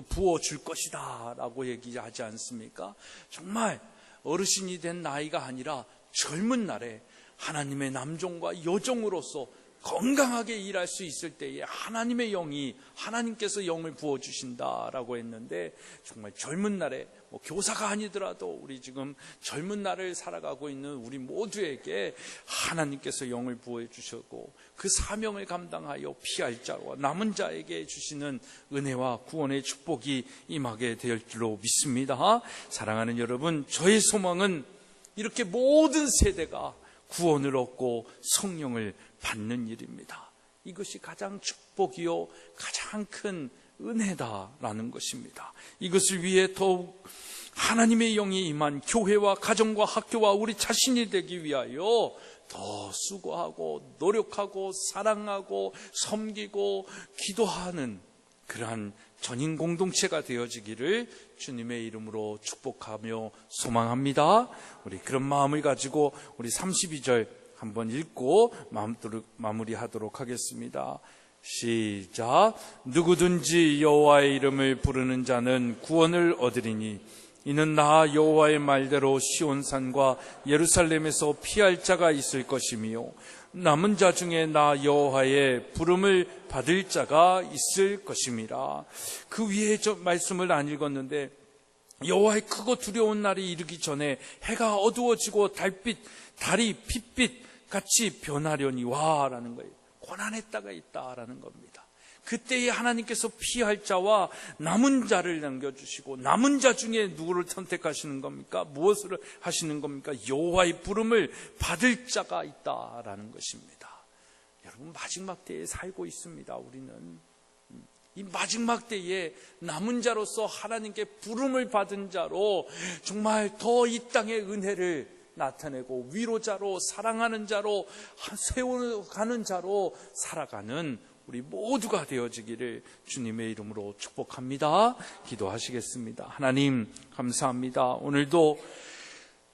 부어줄 것이다 라고 얘기하지 않습니까? 정말 어르신이 된 나이가 아니라 젊은 날에 하나님의 남종과 여종으로서 건강하게 일할 수 있을 때에 하나님의 영이, 하나님께서 영을 부어주신다라고 했는데, 정말 젊은 날에 교사가 아니더라도 우리 지금 젊은 날을 살아가고 있는 우리 모두에게 하나님께서 영을 부어주셨고 그 사명을 감당하여 피할 자와 남은 자에게 주시는 은혜와 구원의 축복이 임하게 될 줄로 믿습니다. 사랑하는 여러분, 저의 소망은 이렇게 모든 세대가 구원을 얻고 성령을 받는 일입니다. 이것이 가장 축복이요 가장 큰 은혜다라는 것입니다. 이것을 위해 더욱 하나님의 영이 임한 교회와 가정과 학교와 우리 자신이 되기 위하여 더 수고하고 노력하고 사랑하고 섬기고 기도하는 그러한 전인 공동체가 되어지기를 주님의 이름으로 축복하며 소망합니다. 우리 그런 마음을 가지고 우리 32절 한번 읽고 마무리하도록 하겠습니다. 시작. 누구든지 여호와의 이름을 부르는 자는 구원을 얻으리니 이는 나 여호와의 말대로 시온산과 예루살렘에서 피할 자가 있을 것이며 남은 자 중에 나 여호와의 부름을 받을 자가 있을 것임이라. 그 위에 저 말씀을 안 읽었는데, 여호와의 크고 두려운 날이 이르기 전에 해가 어두워지고 달이 핏빛 같이 변하려니와 라는 거예요. 고난의 때가 있다라는 겁니다. 그때에 하나님께서 피할 자와 남은 자를 남겨주시고, 남은 자 중에 누구를 선택하시는 겁니까? 무엇을 하시는 겁니까? 여호와의 부름을 받을 자가 있다라는 것입니다. 여러분, 마지막 때에 살고 있습니다. 우리는 이 마지막 때에 남은 자로서 하나님께 부름을 받은 자로 정말 더 이 땅의 은혜를 나타내고 위로자로, 사랑하는 자로, 세워가는 자로 살아가는 우리 모두가 되어지기를 주님의 이름으로 축복합니다. 기도하시겠습니다. 하나님 감사합니다. 오늘도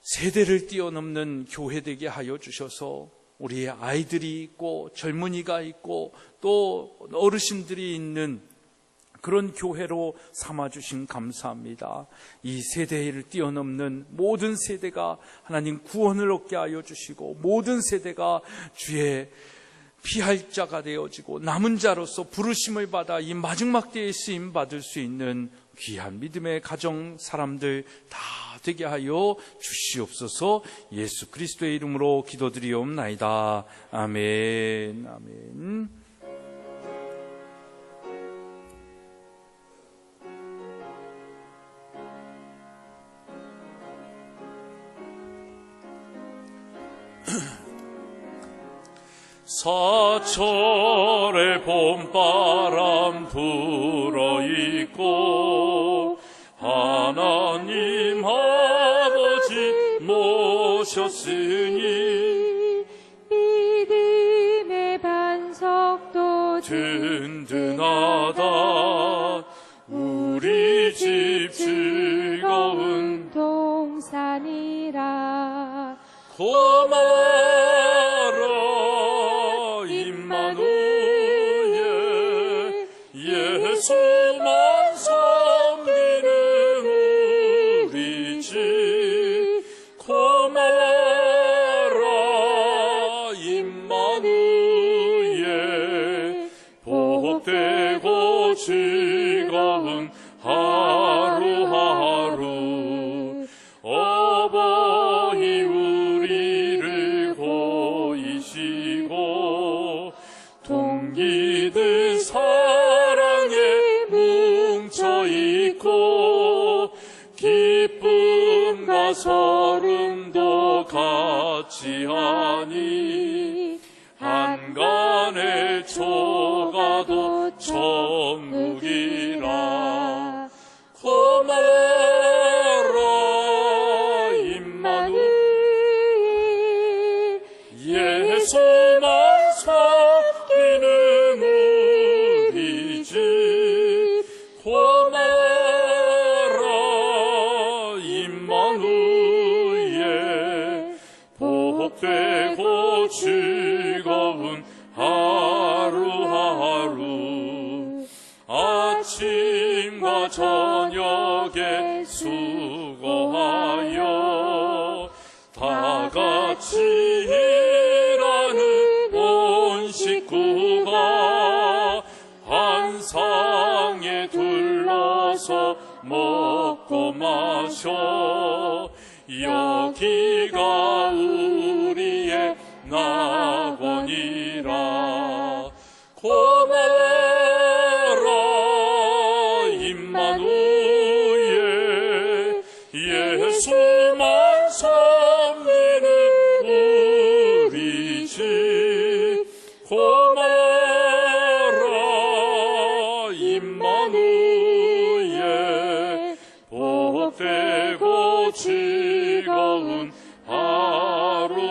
세대를 뛰어넘는 교회 되게 하여 주셔서 우리의 아이들이 있고 젊은이가 있고 또 어르신들이 있는 그런 교회로 삼아주신 감사합니다. 이 세대를 뛰어넘는 모든 세대가 하나님 구원을 얻게 하여 주시고, 모든 세대가 주의 피할 자가 되어지고 남은 자로서 부르심을 받아 이 마지막 때에 쓰임 받을 수 있는 귀한 믿음의 가정 사람들 다 되게 하여 주시옵소서. 예수 그리스도의 이름으로 기도드리옵나이다. 아멘. 아멘. 사철의 봄바람 불어있고 하나님 아버지 모셨으니 믿음의 반석도 든든하다. 우리 집 즐거운 동산이라. 고마워라 임마누엘, 예수만 섬기는 우리 집. 고마워라 임마누엘, 복된 복되고 즐거운 하루하루 어버이 우리를 보이시고 동기들 사랑에 뭉쳐있고 기쁨과 설움도 같이 하니 한간의 초가도 천국이라 고마워라 임마누엘 예수만 섬기는 우리 집 고마워라 임마누엘 복되고 즐거운 하루하루 아침과 저녁에 수고하여 다 같이 일하는 온 식구가 한 상에 둘러서 먹고 마셔 여기가 우리의 낙원이라 고마워라 임마누엘 예수만 섬기는 우리 집 고마워라 임마누엘 복되고 즐거운 하루하루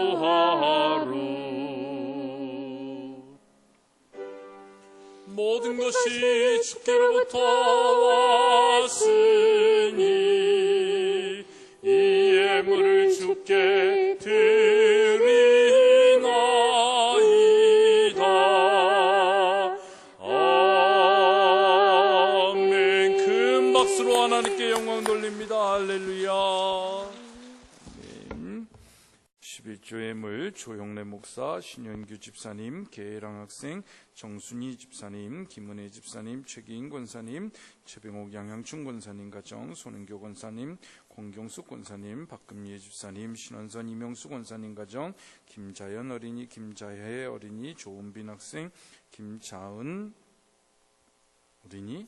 모든 것이 주께로부터 왔으니 이 예물을 주께 드리나이다. 아멘. 큰 박수로 하나님께 영광 돌립니다. 할렐루야. 아멘. 11조 예물 조용래 목사, 신현규 집사님, 계랑 학생, 정순희 집사님, 김은혜 집사님, 최기인 권사님, 최병옥 양양춘 권사님 가정, 손은교 권사님, 공경숙 권사님, 박금예 집사님, 신원선 이명수 권사님 가정, 김자연 어린이, 김자혜 어린이, 조은빈 학생, 김자은 어린이,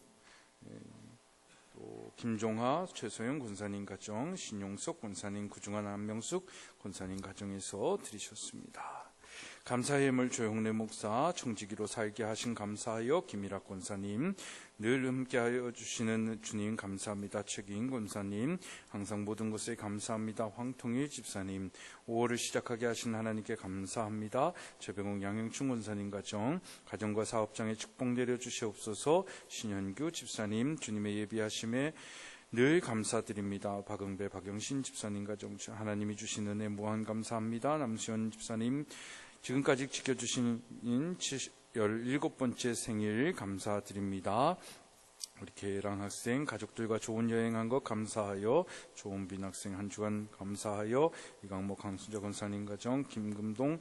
또 김종하, 최소영 권사님 가정, 신용석 권사님, 구중한 안명숙 권사님 가정에서 드리셨습니다. 감사의 예물 조용래 목사, 청지기로 살게 하신 감사하여 김일학 권사님, 늘 함께하여 주시는 주님 감사합니다. 최기인 권사님, 항상 모든 것에 감사합니다. 황통일 집사님, 5월을 시작하게 하신 하나님께 감사합니다. 최병욱 양영춘 권사님 가정, 가정과 사업장에 축복 내려주시옵소서. 신현규 집사님, 주님의 예비하심에 늘 감사드립니다. 박응배, 박영신 집사님 가정, 하나님이 주신 은혜 무한 감사합니다. 남수현 집사님, 지금까지 지켜주신 17번째 생일 감사드립니다. 우리 계랑 학생 가족들과 좋은 여행한 것 감사하여, 조은빈 학생 한 주간 감사하여, 이강목 강순자 권사님 가정, 김금동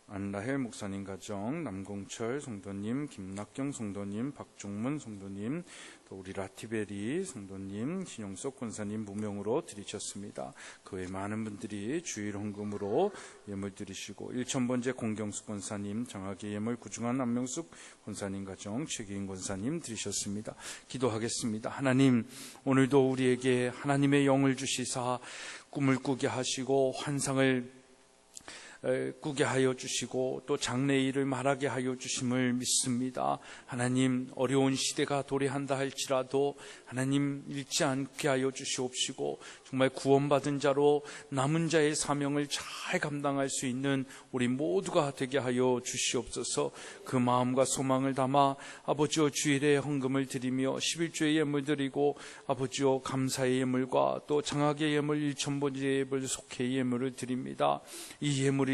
안라헬 목사님 가정, 남공철 성도님, 김낙경 성도님, 박종문 성도님, 또 우리 라티베리 성도님, 신영석 권사님 무명으로 드리셨습니다. 그 외 많은 분들이 주일 헌금으로 예물 드리시고, 1000번째 공경숙 권사님, 정학의 예물 구중한 안명숙 권사님 가정, 최기인 권사님 드리셨습니다. 기도하겠습니다. 하나님, 오늘도 우리에게 하나님의 영을 주시사 꿈을 꾸게 하시고 환상을 꾸게 하여 주시고 또 장래의 일을 말하게 하여 주심을 믿습니다. 하나님, 어려운 시대가 도래한다 할지라도 하나님 잃지 않게 하여 주시옵시고, 정말 구원받은 자로 남은 자의 사명을 잘 감당할 수 있는 우리 모두가 되게 하여 주시옵소서. 그 마음과 소망을 담아 아버지여 주일에 헌금을 드리며 11조의 예물 드리고, 아버지여 감사의 예물과 또 장학의 예물, 1000번째 예물, 속회의 예물을 드립니다. 이 예물이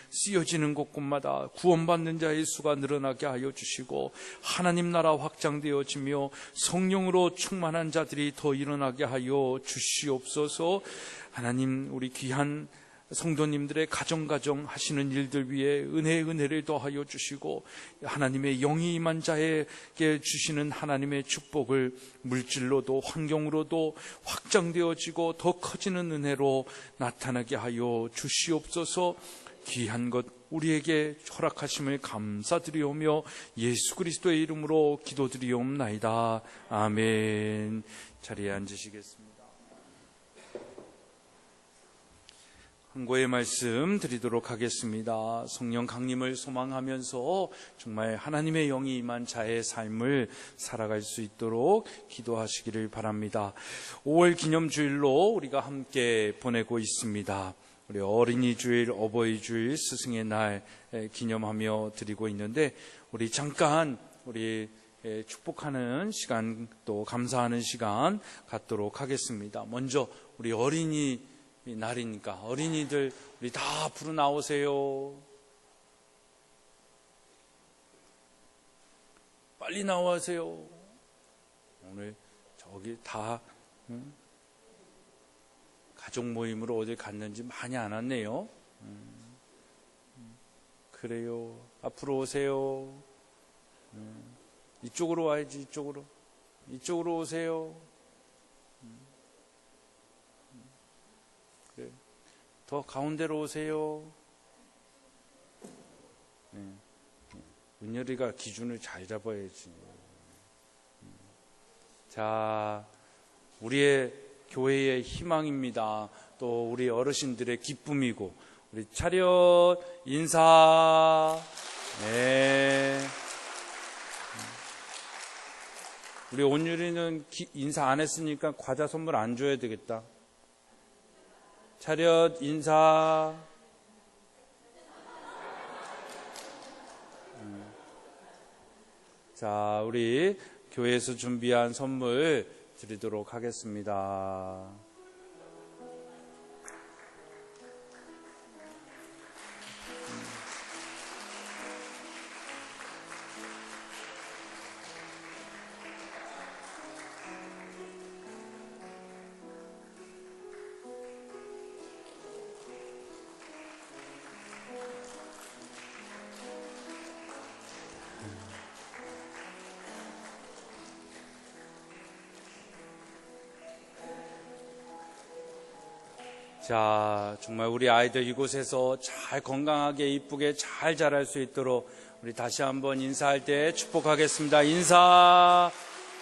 쓰여지는 곳곳마다 구원받는 자의 수가 늘어나게 하여 주시고, 하나님 나라 확장되어지며 성령으로 충만한 자들이 더 일어나게 하여 주시옵소서. 하나님, 우리 귀한 성도님들의 가정 하시는 일들 위에 은혜를 더하여 주시고 하나님의 영이 임한 자에게 주시는 하나님의 축복을 물질로도 환경으로도 확장되어지고 더 커지는 은혜로 나타나게 하여 주시옵소서. 귀한 것 우리에게 허락하심을 감사드리오며 예수 그리스도의 이름으로 기도드리옵나이다. 아멘. 자리에 앉으시겠습니다. 한고의 말씀 드리도록 하겠습니다. 성령 강림을 소망하면서 정말 하나님의 영이 임한 자의 삶을 살아갈 수 있도록 기도하시기를 바랍니다. 5월 기념주일로 우리가 함께 보내고 있습니다. 우리 어린이 주일, 어버이 주일, 스승의 날 기념하며 드리고 있는데 우리 잠깐 우리 축복하는 시간 또 감사하는 시간 갖도록 하겠습니다. 먼저 우리 어린이 날이니까 어린이들 우리 다 앞으로 나오세요. 빨리 나와세요. 오늘 저기 다 가족 모임으로 어딜 갔는지 많이 안 왔네요. 그래요. 앞으로 오세요. 이쪽으로 와야지. 이쪽으로 오세요. 그래. 더 가운데로 오세요. 은열이가 기준을 잘 잡아야지. 자, 우리의 교회의 희망입니다. 또 우리 어르신들의 기쁨이고 우리 차렷 인사. 네. 우리 온유리는 인사 안 했으니까 과자 선물 안 줘야 되겠다. 차렷 인사. 자, 우리 교회에서 준비한 선물 드리도록 하겠습니다. 자, 정말 우리 아이들 이곳에서 잘 건강하게 이쁘게 잘 자랄 수 있도록 우리 다시 한번 인사할 때 축복하겠습니다. 인사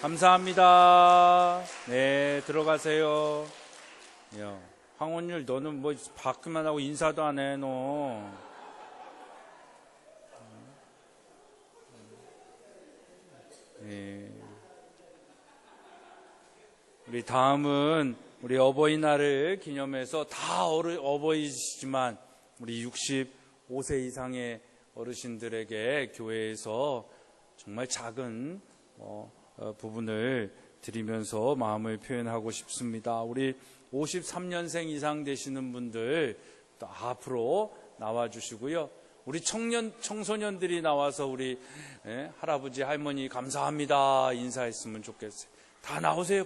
감사합니다. 네, 들어가세요. 야, 황원율 너는 뭐 받기만 하고 인사도 안 해, 너. 네. 우리 다음은 우리 어버이날을 기념해서 다 어버이시지만 우리 65세 이상의 어르신들에게 교회에서 정말 작은 부분을 드리면서 마음을 표현하고 싶습니다. 우리 53년생 이상 되시는 분들 또 앞으로 나와주시고요. 우리 청소년들이 나와서 우리 할아버지 할머니 감사합니다 인사했으면 좋겠어요. 다 나오세요.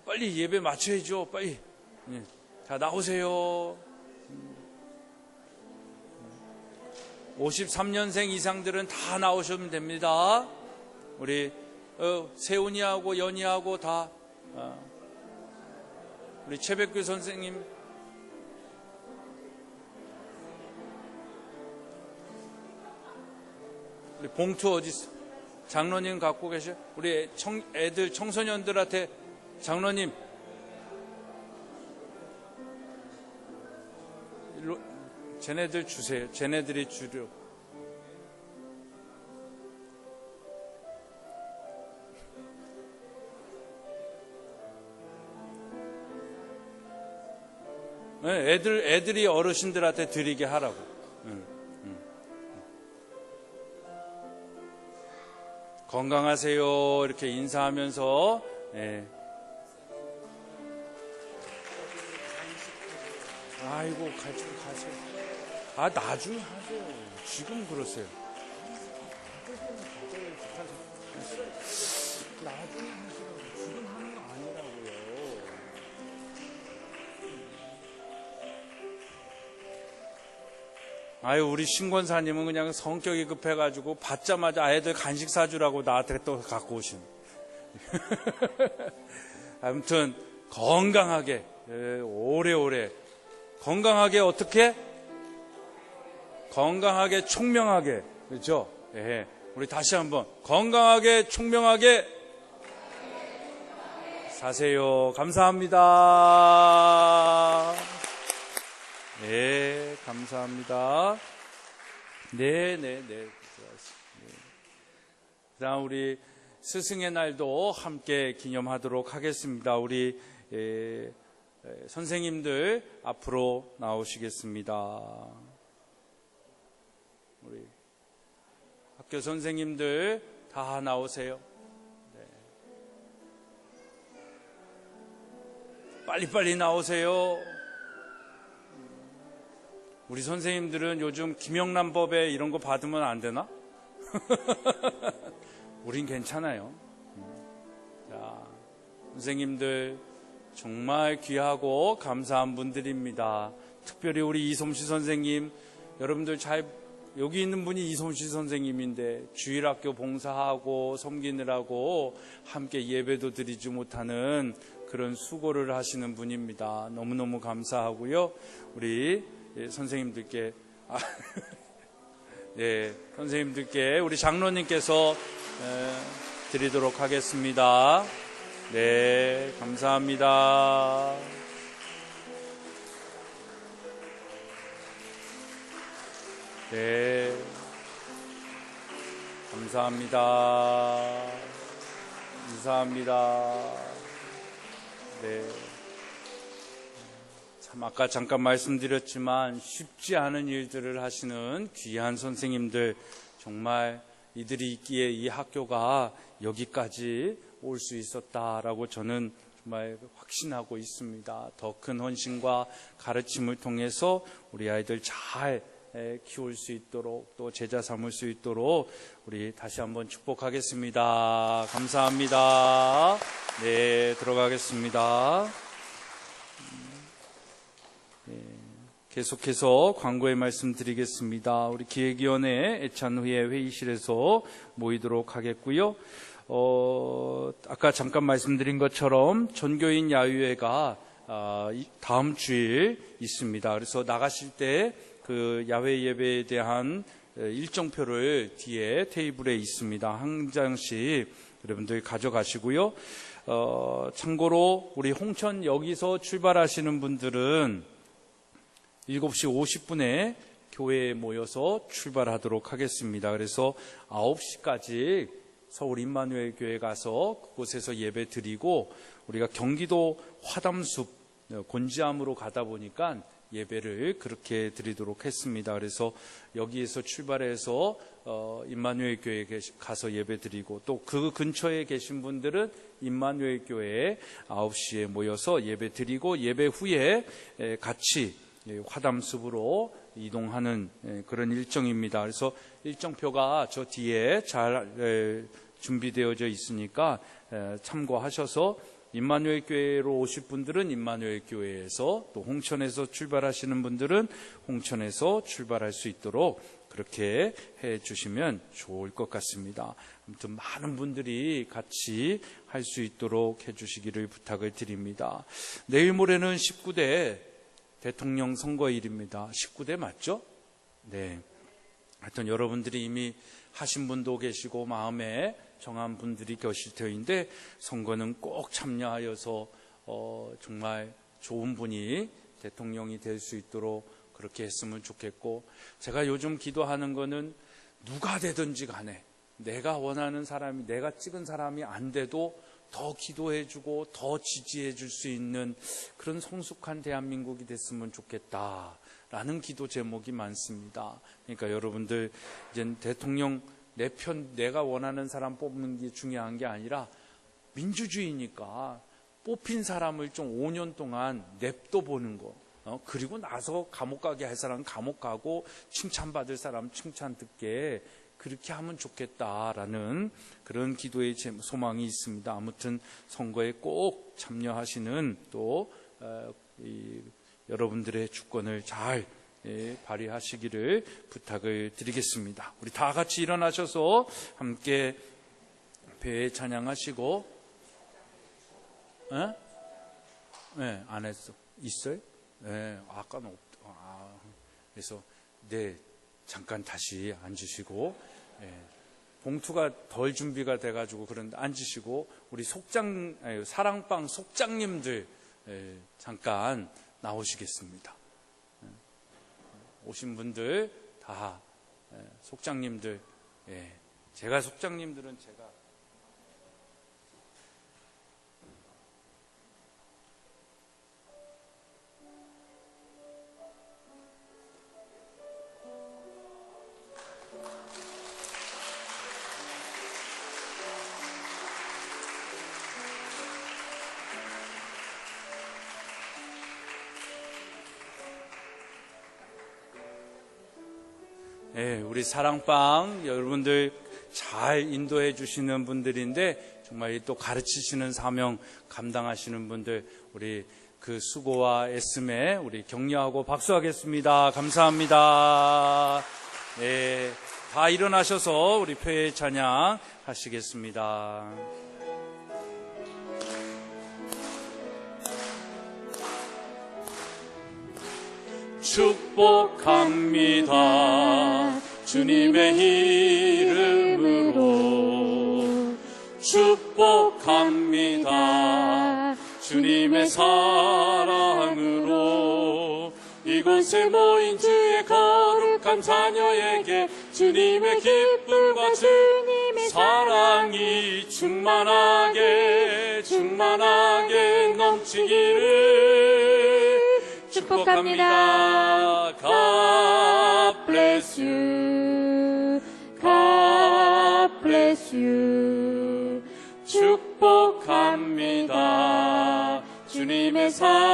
빨리 예배 마쳐야죠. 빨리. 자, 나오세요. 53년생 이상들은 다 나오시면 됩니다. 우리 세훈이하고 연희하고 다 우리 최백규 선생님 우리 봉투 어디 있어? 장로님 갖고 계셔? 우리 애들 청소년들한테 장로님 일로 쟤네들 주세요. 쟤네들이 주려. 네, 애들이 어르신들한테 드리게 하라고. 건강하세요. 이렇게 인사하면서. 네. 아이고, 가세요. 아, 나중에 하세요. 지금 그러세요. 나중에 하시라고. 지금 하는 거 아니라고요. 아유, 우리 신권사님은 그냥 성격이 급해가지고 받자마자 아이들 간식 사주라고 나한테 또 갖고 오신. 아무튼 건강하게, 오래오래 건강하게, 어떻게? 건강하게 총명하게, 그렇죠? 예. 우리 다시 한번 건강하게 총명하게 사세요. 감사합니다. 네, 감사합니다. 네. 그다음 우리 스승의 날도 함께 기념하도록 하겠습니다. 우리 선생님들 앞으로 나오시겠습니다. 우리 학교 선생님들 다 나오세요. 네. 빨리빨리 나오세요. 우리 선생님들은 요즘 김영란법에 이런 거 받으면 안 되나? 우린 괜찮아요. 자, 선생님들 정말 귀하고 감사한 분들입니다. 특별히 우리 이솜씨 선생님, 여러분들 여기 있는 분이 이솜씨 선생님인데 주일학교 봉사하고 섬기느라고 함께 예배도 드리지 못하는 그런 수고를 하시는 분입니다. 너무너무 감사하고요. 우리 선생님들께 네, 선생님들께 우리 장로님께서 드리도록 하겠습니다. 네, 감사합니다. 네, 감사합니다. 감사합니다. 네. 참 아까 잠깐 말씀드렸지만 쉽지 않은 일들을 하시는 귀한 선생님들, 정말 이들이 있기에 이 학교가 여기까지 올 수 있었다라고 저는 정말 확신하고 있습니다. 더 큰 헌신과 가르침을 통해서 우리 아이들 잘 키울 수 있도록, 또 제자 삼을 수 있도록 우리 다시 한번 축복하겠습니다. 감사합니다. 네, 들어가겠습니다. 계속해서 광고의 말씀 드리겠습니다. 우리 기획위원회 애찬 후에 회의실에서 모이도록 하겠고요. 아까 잠깐 말씀드린 것처럼 전교인 야유회가 다음 주일 있습니다. 그래서 나가실 때 그 야외 예배에 대한 일정표를 뒤에 테이블에 있습니다. 한 장씩 여러분들 가져가시고요. 참고로 우리 홍천 여기서 출발하시는 분들은 7시 50분에 교회에 모여서 출발하도록 하겠습니다. 그래서 9시까지 서울 임마누엘 교회 가서 그곳에서 예배 드리고, 우리가 경기도 화담숲 곤지암으로 가다 보니까 예배를 그렇게 드리도록 했습니다. 그래서 여기에서 출발해서 임마누엘 교회에 가서 예배 드리고, 또 그 근처에 계신 분들은 임마누엘 교회에 9시에 모여서 예배 드리고, 예배 후에 같이 화담숲으로 이동하는 그런 일정입니다. 그래서 일정표가 저 뒤에 잘 준비되어져 있으니까 참고하셔서 임마누엘 교회로 오실 분들은 임마누엘 교회에서, 또 홍천에서 출발하시는 분들은 홍천에서 출발할 수 있도록 그렇게 해 주시면 좋을 것 같습니다. 아무튼 많은 분들이 같이 할 수 있도록 해 주시기를 부탁을 드립니다. 내일 모레는 19대 대통령 선거일입니다. 19대 맞죠? 네. 하여튼 여러분들이 이미 하신 분도 계시고 마음에 정한 분들이 계실 터인데, 선거는 꼭 참여하여서 정말 좋은 분이 대통령이 될 수 있도록 그렇게 했으면 좋겠고, 제가 요즘 기도하는 거는 누가 되든지 간에 내가 원하는 사람이, 내가 찍은 사람이 안 돼도 더 기도해주고 더 지지해줄 수 있는 그런 성숙한 대한민국이 됐으면 좋겠다라는 기도 제목이 많습니다. 그러니까 여러분들, 이제 대통령 내 편, 내가 원하는 사람 뽑는 게 중요한 게 아니라, 민주주의니까 뽑힌 사람을 좀 5년 동안 냅둬 보는 거, 그리고 나서 감옥 가게 할 사람은 감옥 가고 칭찬받을 사람 칭찬 듣게, 그렇게 하면 좋겠다라는 그런 기도의 소망이 있습니다. 아무튼 선거에 꼭 참여하시는, 또 여러분들의 주권을 잘 발휘하시기를 부탁을 드리겠습니다. 우리 다 같이 일어나셔서 함께 배에 찬양하시고, 네, 안 했어. 있어요? 네, 아까는 그래서 잠깐 다시 앉으시고, 봉투가 덜 준비가 돼가지고 그런데 앉으시고, 우리 사랑방 속장님들 잠깐 나오시겠습니다. 오신 분들 다 속장님들, 제가 속장님들은 제가 우리 사랑방 여러분들 잘 인도해 주시는 분들인데 정말 또 가르치시는 사명 감당하시는 분들, 우리 그 수고와 애씀에 우리 격려하고 박수하겠습니다. 감사합니다. 다 일어나셔서 우리 표의 찬양 하시겠습니다. 축복합니다. 주님의 이름으로 축복합니다. 주님의 사랑으로 이곳에 모인 주의 거룩한 자녀에게 주님의 기쁨과 주님의 사랑이 충만하게 넘치기를 축복합니다. God bless you. God bless you. 축복합니다. 주님의 사랑으로.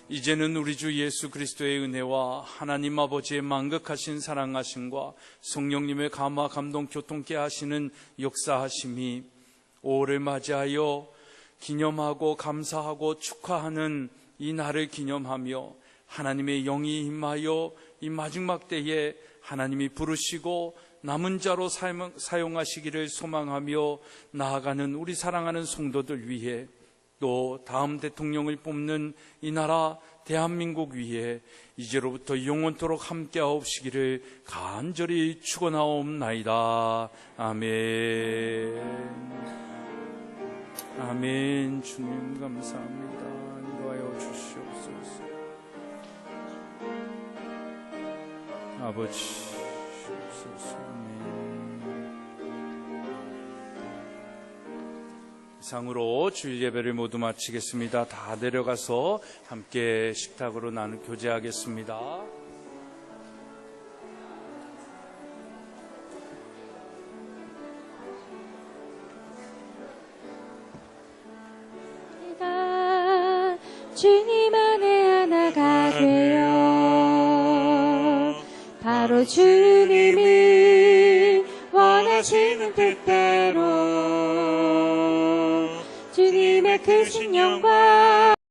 이제는 우리 주 예수 그리스도의 은혜와 하나님 아버지의 만극하신 사랑하심과 성령님의 감화 감동 교통케 하시는 역사하심이 5월을 맞이하여 기념하고 감사하고 축하하는 이 날을 기념하며 하나님의 영이 임하여 이 마지막 때에 하나님이 부르시고 남은 자로 사용하시기를 소망하며 나아가는 우리 사랑하는 성도들 위해, 또 다음 대통령을 뽑는 이 나라 대한민국 위해 이제로부터 영원토록 함께하옵시기를 간절히 축원하옵나이다. 아멘. 아멘. 주님 감사합니다. 인도하여 주시옵소서. 아버지 주옵소서. 이상으로 주일 예배를 모두 마치겠습니다. 다 내려가서 함께 식탁으로 교제하겠습니다. 주님 안에 하나가 되어 바로 주님이 원하시는 뜻대로 주님의 크신 영광